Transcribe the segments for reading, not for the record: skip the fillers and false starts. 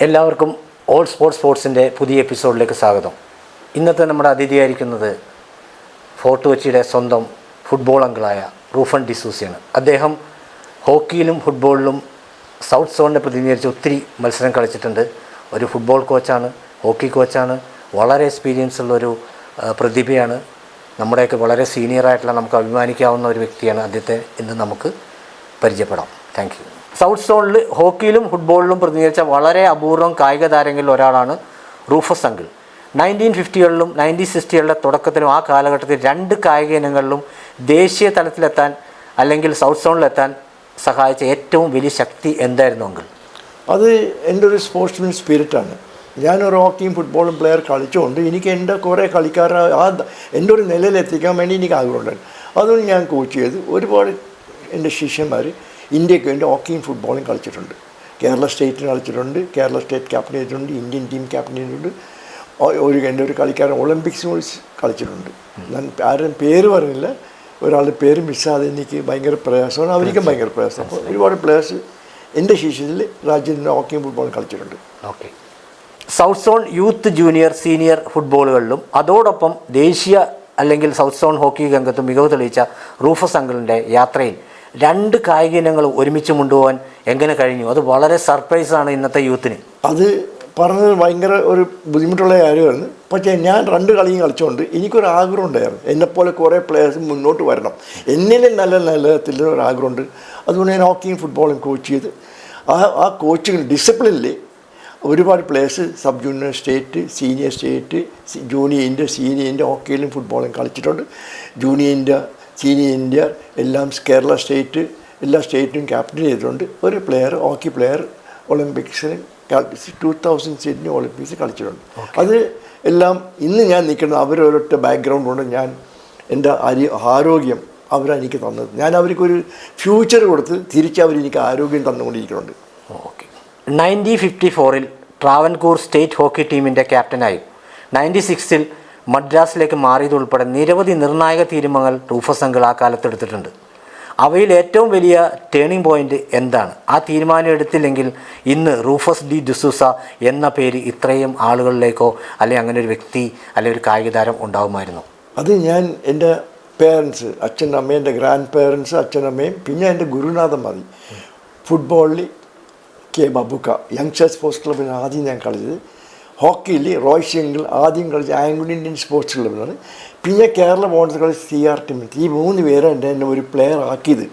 എല്ലാവർക്കും ഓൾ സ്പോർട്സിൻ്റെ പുതിയ എപ്പിസോഡിലേക്ക് സ്വാഗതം. ഇന്നത്തെ നമ്മുടെ അതിഥിയായിരിക്കുന്നത് ഫോർട്ട് കൊച്ചിയുടെ സ്വന്തം ഫുട്ബോൾ അങ്കിളായ റൂഫൻ ഡിസൂസയാണ്. അദ്ദേഹം ഹോക്കിയിലും ഫുട്ബോളിലും സൗത്ത് സോണിനെ പ്രതിനിധീകരിച്ച് ഒത്തിരി മത്സരം കളിച്ചിട്ടുണ്ട്. ഒരു ഫുട്ബോൾ കോച്ചാണ്, ഹോക്കി കോച്ചാണ്, വളരെ എക്സ്പീരിയൻസ് ഉള്ളൊരു പ്രതിഭയാണ്. നമ്മുടെയൊക്കെ വളരെ സീനിയറായിട്ടുള്ള നമുക്ക് അഭിമാനിക്കാവുന്ന ഒരു വ്യക്തിയാണ്. അദ്ദേഹത്തെ ഇന്ന് നമുക്ക് പരിചയപ്പെടാം. Thank you. സൗത്ത് സോണിൽ ഹോക്കിയിലും ഫുട്ബോളിലും പ്രതിനിധീകരിച്ച വളരെ അപൂർവം കായിക താരങ്ങളിൽ ഒരാളാണ് റൂഫസ് അങ്കിൾ. 1950കളിലും 1960കളുടെ തുടക്കത്തിലും ആ കാലഘട്ടത്തിൽ 2 കായിക ഇനങ്ങളിലും ദേശീയ തലത്തിലെത്താൻ അല്ലെങ്കിൽ സൗത്ത് സോണിലെത്താൻ സഹായിച്ച ഏറ്റവും വലിയ ശക്തി എന്തായിരുന്നു അങ്കിൾ? അത് എൻ്റെ ഒരു സ്പോർട്സ്മാൻ സ്പിരിറ്റാണ്. ഞാനൊരു ഹോക്കിയും ഫുട്ബോളും പ്ലെയർ കളിച്ചുകൊണ്ട് എനിക്ക് എൻ്റെ കുറേ കളിക്കാരെ എൻ്റെ ഒരു നിലയിലെത്തിക്കാൻ വേണ്ടി എനിക്ക് ആഗ്രഹമുണ്ടായിരുന്നു. അതുകൊണ്ട് ഞാൻ കോച്ച് ചെയ്ത് ഒരുപാട് എൻ്റെ ശിഷ്യന്മാർ ഇന്ത്യക്ക് വേണ്ടി ഹോക്കിയും ഫുട്ബോളും കളിച്ചിട്ടുണ്ട്. കേരള സ്റ്റേറ്റിന് കളിച്ചിട്ടുണ്ട്, കേരള സ്റ്റേറ്റ് ക്യാപ്റ്റൻ ചെയ്തിട്ടുണ്ട്, ഇന്ത്യൻ ടീം ക്യാപ്റ്റൻ ചെയ്തിട്ടുണ്ട്. എൻ്റെ ഒരു കളിക്കാരൻ ഒളിമ്പിക്സ് കളിച്ചിട്ടുണ്ട്. ഞാൻ ആരും പേര് പറഞ്ഞില്ല, ഒരാളുടെ പേര് മിസ്സാതെ എനിക്ക് ഭയങ്കര പ്രയാസമാണ്, അവർക്കും ഭയങ്കര പ്രയാസം. അപ്പോൾ ഒരുപാട് പ്ലേയേഴ്സ് എൻ്റെ ശിഷ്യത്തിൽ രാജ്യത്തിൻ്റെ ഹോക്കിയും ഫുട്ബോളും കളിച്ചിട്ടുണ്ട്. Okay. South zone youth, junior, senior ഫുട്ബോളുകളിലും അതോടൊപ്പം ദേശീയ അല്ലെങ്കിൽ സൗത്ത് സോൺ ഹോക്കി രംഗത്തും മികവ് തെളിയിച്ച റൂഫസ് അങ്കിളിൻ്റെ യാത്രയിൽ 2 കായിക ഇനങ്ങൾ ഒരുമിച്ച് കൊണ്ടുപോകാൻ എങ്ങനെ കഴിഞ്ഞു? അത് വളരെ സർപ്രൈസാണ് ഇന്നത്തെ യൂത്തിന്. അത് പറഞ്ഞത് ഭയങ്കര ഒരു ബുദ്ധിമുട്ടുള്ള കാര്യമായിരുന്നു. പക്ഷേ ഞാൻ 2 കളിയും കളിച്ചുകൊണ്ട് എനിക്കൊരു ആഗ്രഹം ഉണ്ടായിരുന്നു, എന്നെപ്പോലെ കുറേ പ്ലെയേഴ്സ് മുന്നോട്ട് വരണം, എന്നിലും നല്ല നിലത്തിൽ ഒരു ആഗ്രഹമുണ്ട്. അതുകൊണ്ട് ഞാൻ ഹോക്കിയും ഫുട്ബോളും കോച്ച് ചെയ്ത് ആ കോച്ചിങ് ഡിസിപ്ലിനിൽ ഒരുപാട് players sub junior state, senior state, junior India, senior India ഹോക്കിയിലും ഫുട്ബോളും കളിച്ചിട്ടുണ്ട്. ജൂനിയർ ഇന്ത്യ, സീനിയർ ഇന്ത്യ എല്ലാം കേരള സ്റ്റേറ്റ് എല്ലാ സ്റ്റേറ്റിനും ക്യാപ്റ്റൻ ചെയ്തിട്ടുണ്ട്. ഒരു പ്ലെയർ ഹോക്കി പ്ലെയർ ഒളിമ്പിക്സിന് 2000 സിഡ്നി ഒളിമ്പിക്സ് കളിച്ചിട്ടുണ്ട്. അത് എല്ലാം ഇന്ന് ഞാൻ നിൽക്കുന്നത് അവരൊരൊറ്റ ബാക്ക്ഗ്രൗണ്ട് കൊണ്ട് ഞാൻ എൻ്റെ ആരോഗ്യം അവരെനിക്ക് തന്നത്. ഞാൻ അവർക്കൊരു ഫ്യൂച്ചർ കൊടുത്ത് തിരിച്ച് അവരെനിക്ക് ആരോഗ്യം തന്നുകൊണ്ടിരിക്കുന്നുണ്ട്. ഓക്കെ. 1954 ട്രാവൻകൂർ സ്റ്റേറ്റ് ഹോക്കി ടീമിൻ്റെ ക്യാപ്റ്റനായി 96 മദ്രാസിലേക്ക് മാറിയതുൾപ്പെടെ നിരവധി നിർണായക തീരുമാനങ്ങൾ റൂഫസ് അങ്കിൾ ആ കാലത്ത് എടുത്തിട്ടുണ്ട്. അവയിൽ ഏറ്റവും വലിയ ടേണിംഗ് പോയിൻ്റ് എന്താണ്? ആ തീരുമാനം എടുത്തില്ലെങ്കിൽ ഇന്ന് റൂഫസ് ഡി ഡിസൂസ എന്ന പേര് ഇത്രയും ആളുകളിലേക്കോ അല്ലെങ്കിൽ അങ്ങനെ ഒരു വ്യക്തി അല്ലെങ്കിൽ ഒരു കായിക താരം ഉണ്ടാകുമായിരുന്നു? അത് ഞാൻ എൻ്റെ പേരൻസ്, അച്ഛൻ അമ്മയും, എൻ്റെ ഗ്രാൻഡ് പേരൻസ് അച്ഛനമ്മയും, പിന്നെ എൻ്റെ ഗുരുനാഥൻ മതി. ഫുട്ബോളിൽ കെ ബബുക്ക യങ്സ്റ്റേഴ്സ് സ്പോർട്സ് ക്ലബിന് ആദ്യം ഞാൻ കളിച്ചത്. ഹോക്കിയിൽ റോയ് ശെങ്കിൾ ആദ്യം കളിച്ച ആംഗ്ലോ ഇന്ത്യൻ സ്പോർട്സ് ക്ലബിലാണ്. പിന്നെ കേരള ബോൺസ് കളിച്ച് CR ടീമിൽ. ഈ 3 പേരാണ് എന്നെ ഒരു പ്ലെയർ ആക്കിയത്.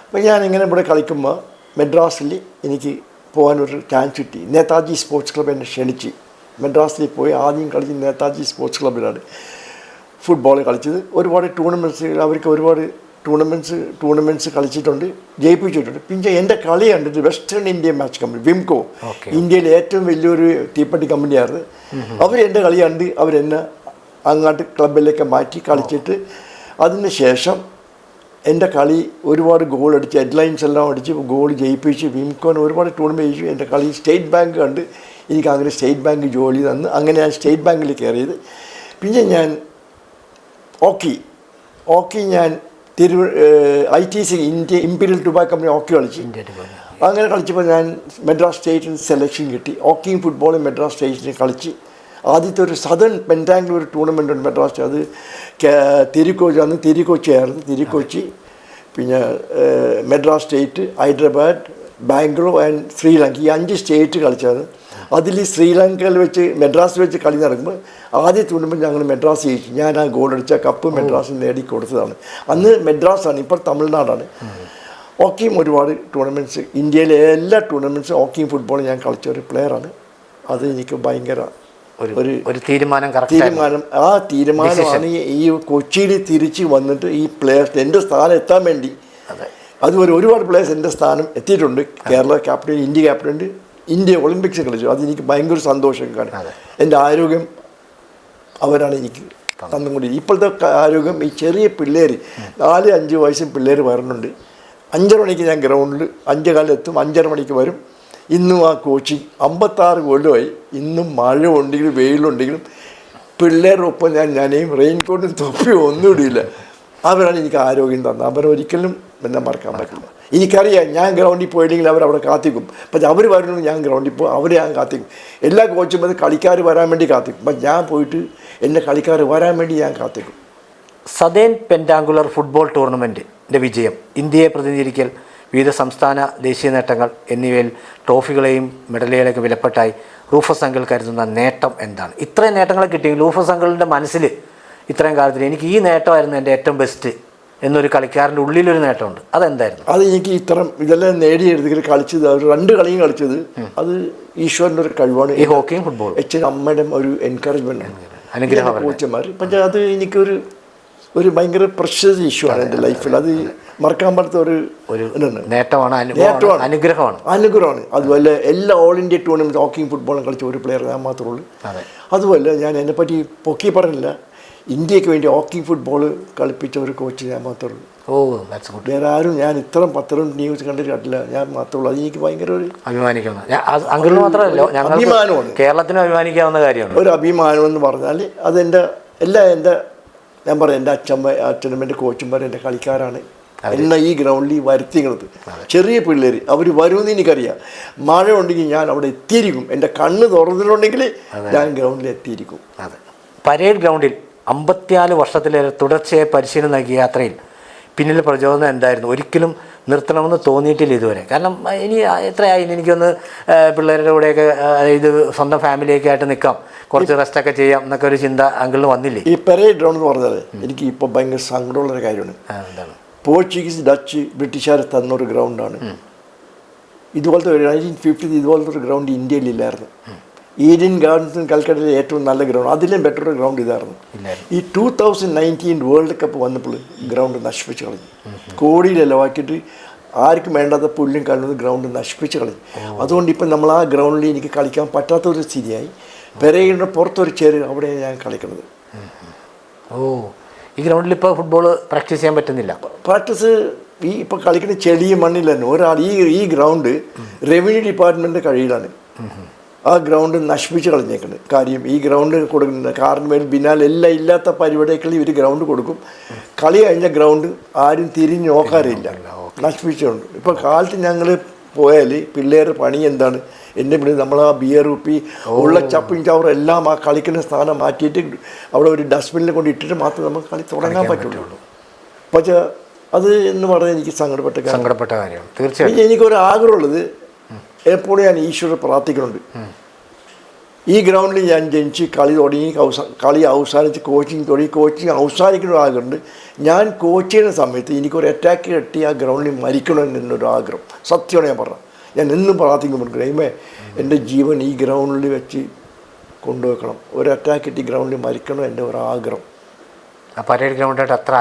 അപ്പോൾ ഞാനിങ്ങനെ ഇവിടെ കളിക്കുമ്പോൾ മദ്രാസിൽ എനിക്ക് പോകാനൊരു ചാൻസ് കിട്ടി. നേതാജി സ്പോർട്സ് ക്ലബ് എന്നെ ക്ഷണിച്ച് മദ്രാസിൽ പോയി ആദ്യം കളിച്ച് നേതാജി സ്പോർട്സ് ക്ലബിലാണ് ഫുട്ബോൾ കളിച്ചത്. ഒരുപാട് ടൂർണമെൻറ്റ്സ് അവർക്ക് ഒരുപാട് ടൂർണമെൻറ്റ്സ് കളിച്ചിട്ടുണ്ട്, ജയിപ്പിച്ചിട്ടുണ്ട്. പിന്നെ എൻ്റെ കളി കണ്ടിട്ട് western Indian match company Wimco, ഇന്ത്യയിലെ ഏറ്റവും വലിയൊരു തീപ്പെട്ടി കമ്പനിയായിരുന്നു. അവരെൻ്റെ കളി കണ്ട് അവരെന്നെ അങ്ങോട്ട് ക്ലബിലേക്ക് മാറ്റി കളിച്ചിട്ട് അതിന് ശേഷം എൻ്റെ കളി ഒരുപാട് ഗോൾ അടിച്ച് ഹെഡ്ലൈൻസ് എല്ലാം അടിച്ച് ഗോൾ ജയിപ്പിച്ച് വിംകോന് ഒരുപാട് ടൂർണമെൻറ്റ് ജയിച്ചു. എൻ്റെ കളി സ്റ്റേറ്റ് ബാങ്ക് കണ്ട് എനിക്ക് അങ്ങനെ സ്റ്റേറ്റ് ബാങ്ക് ജോലി തന്ന് അങ്ങനെ ഞാൻ സ്റ്റേറ്റ് ബാങ്കിൽ കയറിയത്. പിന്നെ ഞാൻ ഹോക്കി ഞാൻ ITC India Imperial Tobacco Company hockey കളിച്ച്. അങ്ങനെ കളിച്ചപ്പോൾ ഞാൻ മദ്രാസ് സ്റ്റേറ്റിന് സെലക്ഷൻ കിട്ടി. ഹോക്കിയും ഫുട്ബോളും മദ്രാസ് സ്റ്റേറ്റിന് കളിച്ച് ആദ്യത്തെ ഒരു സദേൺ പെൻറ്റാങ്കിൾ ഒരു ടൂർണമെൻ്റ് ഉണ്ട് മദ്രാസ്. അത് തിരുക്കൊച്ചി, പിന്നെ മദ്രാസ് സ്റ്റേറ്റ്, ഹൈദരാബാദ്, ബാംഗ്ലൂർ ആൻഡ് ശ്രീലങ്ക, ഈ 5 സ്റ്റേറ്റ് കളിച്ചത്. അതിൽ ശ്രീലങ്കയിൽ വെച്ച് മദ്രാസിൽ വെച്ച് കളി നടക്കുമ്പോൾ ആദ്യ ടൂർണമെൻറ്റ് ഞങ്ങൾ മദ്രാസ് ജയിച്ചു. ഞാൻ ആ ഗോൾ അടിച്ച കപ്പ് മദ്രാസിൽ നേടിക്കൊടുത്തതാണ്. അന്ന് മദ്രാസാണ്, ഇപ്പോൾ തമിഴ്നാടാണ്. ഹോക്കിയും ഒരുപാട് ടൂർണമെൻറ്റ്സ്, ഇന്ത്യയിലെ എല്ലാ ടൂർണമെൻറ്റ്സും ഹോക്കിയും ഫുട്ബോളും ഞാൻ കളിച്ച ഒരു പ്ലെയറാണ്. അത് എനിക്ക് ഭയങ്കര ഒരു തീരുമാനം. ആ തീരുമാനമാണ് ഈ കൊച്ചിയിൽ തിരിച്ച് വന്നിട്ട് ഈ പ്ലെയേഴ്സ് എൻ്റെ സ്ഥാനം എത്താൻ വേണ്ടി. അതുപോലെ ഒരുപാട് പ്ലെയേഴ്സ് എൻ്റെ സ്ഥാനം എത്തിയിട്ടുണ്ട്. Kerala captain, India captain, India Olympics കളിച്ചു. അതെനിക്ക് ഭയങ്കര സന്തോഷം കാണും. എൻ്റെ ആരോഗ്യം അവരാണ് എനിക്ക് തന്നുകൊണ്ടിരിക്കുന്നത്. ഇപ്പോഴത്തെ ആരോഗ്യം ഈ ചെറിയ പിള്ളേർ 4-5 വയസ്സും പിള്ളേർ വരുന്നുണ്ട്. 5:30 മണിക്ക് ഞാൻ ഗ്രൗണ്ടിൽ 5:15 എത്തും, 5:30 മണിക്ക് വരും. ഇന്നും ആ കോച്ചിങ് 56 കൊല്ലമായി. ഇന്നും മഴ ഉണ്ടെങ്കിലും വെയിലുണ്ടെങ്കിലും പിള്ളേരുടെ ഒപ്പം ഞാനെയും റെയിൻകോട്ടും തൊപ്പിയും ഒന്നും ഇടില്ല. അവരാണ് എനിക്ക് ആരോഗ്യം തന്നത്. അവരൊരിക്കലും എന്നെ മറക്കാൻ പറ്റില്ല. എനിക്കറിയാം ഞാൻ ഗ്രൗണ്ടിൽ പോയില്ലെങ്കിൽ അവരവിടെ കാത്തിക്കും. പക്ഷെ അവർ വരണമെന്ന് ഞാൻ ഗ്രൗണ്ടിൽ പോകും, അവർ ഞാൻ കാത്തിക്കും. എല്ലാ കോച്ചും അത് കളിക്കാർ വരാൻ വേണ്ടി കാത്തിക്കും. അപ്പം ഞാൻ പോയിട്ട് എൻ്റെ കളിക്കാർ വരാൻ വേണ്ടി ഞാൻ കാത്തിക്കും. സദേൺ പെൻറ്റാങ്കുലർ ഫുട്ബോൾ ടൂർണമെൻറ്റിൻ്റെ വിജയം, ഇന്ത്യയെ പ്രതിനിധീകരിക്കൽ, വിവിധ സംസ്ഥാന ദേശീയ നേട്ടങ്ങൾ എന്നിവയിൽ ട്രോഫികളെയും മെഡലുകളെയൊക്കെ വിലപ്പെട്ടായി റൂഫസ് അങ്കിൾ കരുതുന്ന നേട്ടം എന്താണ്? ഇത്രയും നേട്ടങ്ങൾ കിട്ടിയെങ്കിൽ റൂഫസ് അങ്കിളിൻ്റെ മനസ്സിൽ ഇത്രയും കാലത്തിൽ എനിക്ക് ഈ നേട്ടമായിരുന്നു എൻ്റെ ഏറ്റവും ബെസ്റ്റ് എന്നൊരു കളിക്കാരൻ്റെ ഉള്ളിലൊരു നേട്ടമുണ്ട്. അതെന്തായിരുന്നു? അത് എനിക്ക് ഇതെല്ലാം നേടിയെടുത്ത് കളിച്ചത്, 2 കളിയും കളിച്ചത് അത് ഈശ്വരൻ്റെ ഒരു കഴിവാണ്. ഈ ഹോക്കിയും ഫുട്ബോൾ അച്ഛൻ അമ്മയുടെ ഒരു എൻകറേജ്മെൻറ്റ്, അനുഗ്രഹം, കോച്ചന്മാർ. പക്ഷേ അത് എനിക്കൊരു ഭയങ്കര പ്രഷ്യസ് ഇഷ്യൂ ആണ് എൻ്റെ ലൈഫിൽ. അത് മറക്കാൻ പറ്റാത്ത ഒരു നേട്ടമാണ്, അനുഗ്രഹമാണ്. അതുപോലെ എല്ലാ ഓൾ ഇന്ത്യ ടൂർണമെൻറ്റ് ഹോക്കിയും ഫുട്ബോളും കളിച്ച ഒരു പ്ലെയർ ഞാൻ മാത്രമേ ഉള്ളൂ. അതുപോലെ ഞാൻ എന്നെപ്പറ്റി പൊക്കി പറഞ്ഞില്ല, ഇന്ത്യക്ക് വേണ്ടി ഹോക്കി ഫുട്ബോൾ കളിപ്പിച്ച ഒരു കോച്ച് ഞാൻ മാത്രമേ ഉള്ളൂ. വേറെ ആരും ഞാൻ ഇത്രയും 10 ന്യൂസ് കണ്ടിട്ട് കണ്ടില്ല, ഞാൻ മാത്രമേ ഉള്ളൂ. അത് എനിക്ക് ഭയങ്കര ഒരു അഭിമാനമാണ്, കേരളത്തിന് അഭിമാനിക്കാവുന്ന കാര്യമാണ്. ഒരു അഭിമാനം എന്ന് പറഞ്ഞാൽ അതെൻ്റെ ഞാൻ പറയാം, എൻ്റെ അച്ഛനും എൻ്റെ കോച്ചുമാരും എൻ്റെ കളിക്കാരാണ് എന്നെ ഈ ഗ്രൗണ്ടിൽ വരുത്തിക്കുന്നത്. ചെറിയ പിള്ളേർ അവർ വരുമെന്ന് എനിക്കറിയാം. മഴ ഉണ്ടെങ്കിൽ ഞാൻ അവിടെ എത്തിയിരിക്കും. എൻ്റെ കണ്ണ് തുറന്നിട്ടുണ്ടെങ്കിൽ ഞാൻ ഗ്രൗണ്ടിൽ എത്തിയിരിക്കും. പരേഡ് ഗ്രൗണ്ടിൽ 54 വർഷത്തിലേറെ തുടർച്ചയായി പരിശീലനം നൽകിയ യാത്രയിൽ പിന്നിൽ പ്രചോദനം എന്തായിരുന്നു? ഒരിക്കലും നിർത്തണമെന്ന് തോന്നിയിട്ടില്ല ഇതുവരെ. കാരണം ഇനി എത്രയായി, എനിക്കൊന്ന് പിള്ളേരുടെ കൂടെയൊക്കെ ഇത് സ്വന്തം ഫാമിലിയൊക്കെ ആയിട്ട് നിൽക്കാം, കുറച്ച് റെസ്റ്റൊക്കെ ചെയ്യാം എന്നൊക്കെ ഒരു ചിന്ത അങ്കിളിന് വന്നില്ലേ? ഈ പരേഡ് ഗ്രൗണ്ട് എന്ന് പറഞ്ഞാൽ എനിക്ക് ഇപ്പോൾ ഭയങ്കര സങ്കടമുള്ളൊരു കാര്യമാണ്. എന്താണ്? പോർച്ചുഗീസ്, ഡച്ച്, ബ്രിട്ടീഷുകാർ തന്നൊരു ഗ്രൗണ്ടാണ്. ഇതുപോലത്തെ 1950 ഇതുപോലത്തെ ഒരു ഗ്രൗണ്ട് ഇന്ത്യയിലില്ലായിരുന്നു. ഈഡൻ ഗാർഡൻസ് കൽക്കട്ടയിലെ ഏറ്റവും നല്ല ഗ്രൗണ്ട്, അതിലും ബെറ്റർ ഒരു ഗ്രൗണ്ട് ഇതായിരുന്നു. ഈ 2019 വേൾഡ് കപ്പ് വന്നപ്പോൾ ഗ്രൗണ്ട് നശിപ്പിച്ച് കളഞ്ഞു. കോടിയിൽ ചിലവാക്കിയിട്ട് ആർക്കും വേണ്ടാത്ത പുല്ലും കല്ലും ഗ്രൗണ്ട് നശിപ്പിച്ച് കളഞ്ഞു. അതുകൊണ്ട് ഇപ്പം നമ്മൾ ആ ഗ്രൗണ്ടിൽ എനിക്ക് കളിക്കാൻ പറ്റാത്തൊരു സ്ഥിതിയായി. പെരയുടെ പുറത്തൊരു ചേര് അവിടെ ഞാൻ കളിക്കുന്നത്. ഈ ഗ്രൗണ്ടിൽ ഇപ്പോൾ ഫുട്ബോൾ പ്രാക്ടീസ് ചെയ്യാൻ പറ്റുന്നില്ല. പ്രാക്ടീസ് ഇപ്പോൾ കളിക്കുന്ന ചെളിയും മണ്ണിൽ തന്നെ ഒരാൾ ഈ ഗ്രൗണ്ട് റവന്യൂ ഡിപ്പാർട്ട്മെൻറ്റിൻ്റെ കഴിയിലാണ്. ആ ഗ്രൗണ്ട് നശിപ്പിച്ച് കളഞ്ഞേക്കുന്നത്. കാര്യം ഈ ഗ്രൗണ്ട് കൊടുക്കുന്നുണ്ട്, കാർണിവൽ, ബിനാൽ എല്ലാം ഇല്ലാത്ത പരിപാടികൾ ഇവർ ഗ്രൗണ്ട് കൊടുക്കും. കളി കഴിഞ്ഞ ഗ്രൗണ്ട് ആരും തിരിഞ്ഞ് നോക്കാറില്ല, നശിപ്പിച്ചുകൊണ്ട്. ഇപ്പോൾ കാലത്ത് ഞങ്ങൾ പോയാൽ പിള്ളേരുടെ പണി എന്താണ്? എൻ്റെ ഇവിടെ നമ്മൾ ആ ബിയർ കുപ്പി ഉള്ള ചപ്പും ചവറും എല്ലാം ആ കളിക്കുന്ന സ്ഥാനം മാറ്റിയിട്ട് അവിടെ ഒരു ഡസ്റ്റ്ബിനിൽ കൊണ്ട് ഇട്ടിട്ട് മാത്രമേ നമുക്ക് കളി തുടങ്ങാൻ പറ്റുള്ളൂ. പക്ഷേ അത് എന്ന് പറഞ്ഞാൽ എനിക്ക് സങ്കടപ്പെട്ട കാര്യമാണ്. തീർച്ചയായും എനിക്കൊരു ആഗ്രഹമുള്ളത്, എപ്പോഴും ഞാൻ ഈശ്വരൻ പ്രാർത്ഥിക്കുന്നുണ്ട്, ഈ ഗ്രൗണ്ടിൽ ഞാൻ ജനിച്ച് കളി അവസാനിച്ച് കോച്ചിങ് അവസാനിക്കുന്ന ആഗ്രഹമുണ്ട്. ഞാൻ കോച്ച് ചെയ്യുന്ന സമയത്ത് എനിക്കൊരു അറ്റാക്ക് കെട്ടി ആ ഗ്രൗണ്ടിൽ മരിക്കണമെന്നൊരു ആഗ്രഹം. സത്യമാണ് ഞാൻ പറഞ്ഞത്. ഞാൻ എന്നും പ്രാർത്ഥിക്കുമ്പോൾ ക്രൈമേ എൻ്റെ ജീവൻ ഈ ഗ്രൗണ്ടിൽ വെച്ച് കൊണ്ടുവെക്കണം, ഒരു അറ്റാക്ക് കിട്ടി ഗ്രൗണ്ടിൽ മരിക്കണം എൻ്റെ ഒരു ആഗ്രഹം. അത്ര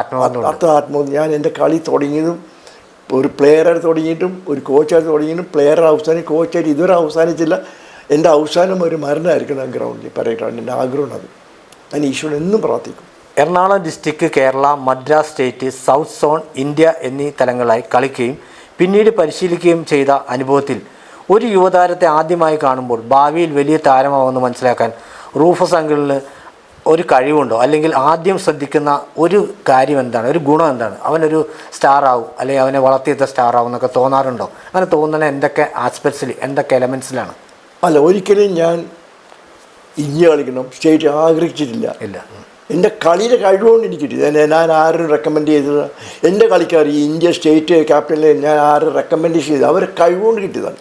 ആത്മബോധം. ഞാൻ എൻ്റെ കളി തുടങ്ങിയതും ഒരു പ്ലെയറായിട്ട് തുടങ്ങിയിട്ടും ഒരു കോച്ചായിട്ട് തുടങ്ങിയിട്ടും പ്ലെയർ കോച്ചായിട്ട് ഇതുവരെ അവസാനിച്ചില്ല. എൻ്റെ അവസാനം ഒരു മരണമായിരിക്കണം ആ ഗ്രൗണ്ടിൽ പരേഡ്. എൻ്റെ ആഗ്രഹമാണ് അത്. ഞാൻ ഈശ്വരൻ എന്നും പ്രാർത്ഥിക്കും. Ernakulam district, Kerala, Madras state, south zone, India എന്നീ തലങ്ങളായി കളിക്കുകയും പിന്നീട് പരിശീലിക്കുകയും ചെയ്ത അനുഭവത്തിൽ ഒരു യുവതാരത്തെ ആദ്യമായി കാണുമ്പോൾ ഭാവിയിൽ വലിയ താരമാവുമെന്ന് മനസ്സിലാക്കാൻ റൂഫസ് അങ്കിളിന് ഒരു കഴിവുണ്ടോ? അല്ലെങ്കിൽ ആദ്യം ശ്രദ്ധിക്കുന്ന ഒരു കാര്യം എന്താണ്, ഒരു ഗുണം എന്താണ്? അവനൊരു സ്റ്റാറാവും, അല്ലെങ്കിൽ അവനെ വളർത്തിയെത്ത സ്റ്റാറാവും എന്നൊക്കെ തോന്നാറുണ്ടോ? അങ്ങനെ തോന്നുന്ന എന്തൊക്കെ ആസ്പെക്ട്സിൽ, എന്തൊക്കെ എലമെൻസിലാണ്? അല്ല, ഒരിക്കലും ഞാൻ ഇന്ത്യ കളിക്കണം സ്റ്റേറ്റ് ആഗ്രഹിച്ചിട്ടില്ല. ഇല്ല. എൻ്റെ കളിയുടെ കഴിവുകൊണ്ട് എനിക്ക് കിട്ടി. ഞാൻ ആരും റെക്കമെൻഡ് ചെയ്തത് എൻ്റെ കളിക്കാർ ഈ ഇന്ത്യ സ്റ്റേറ്റ് ക്യാപ്റ്റനിൽ ഞാൻ ആരും റെക്കമെൻഡേഷൻ ചെയ്ത് അവരെ കഴിവുകൊണ്ട് കിട്ടിയതാണ്.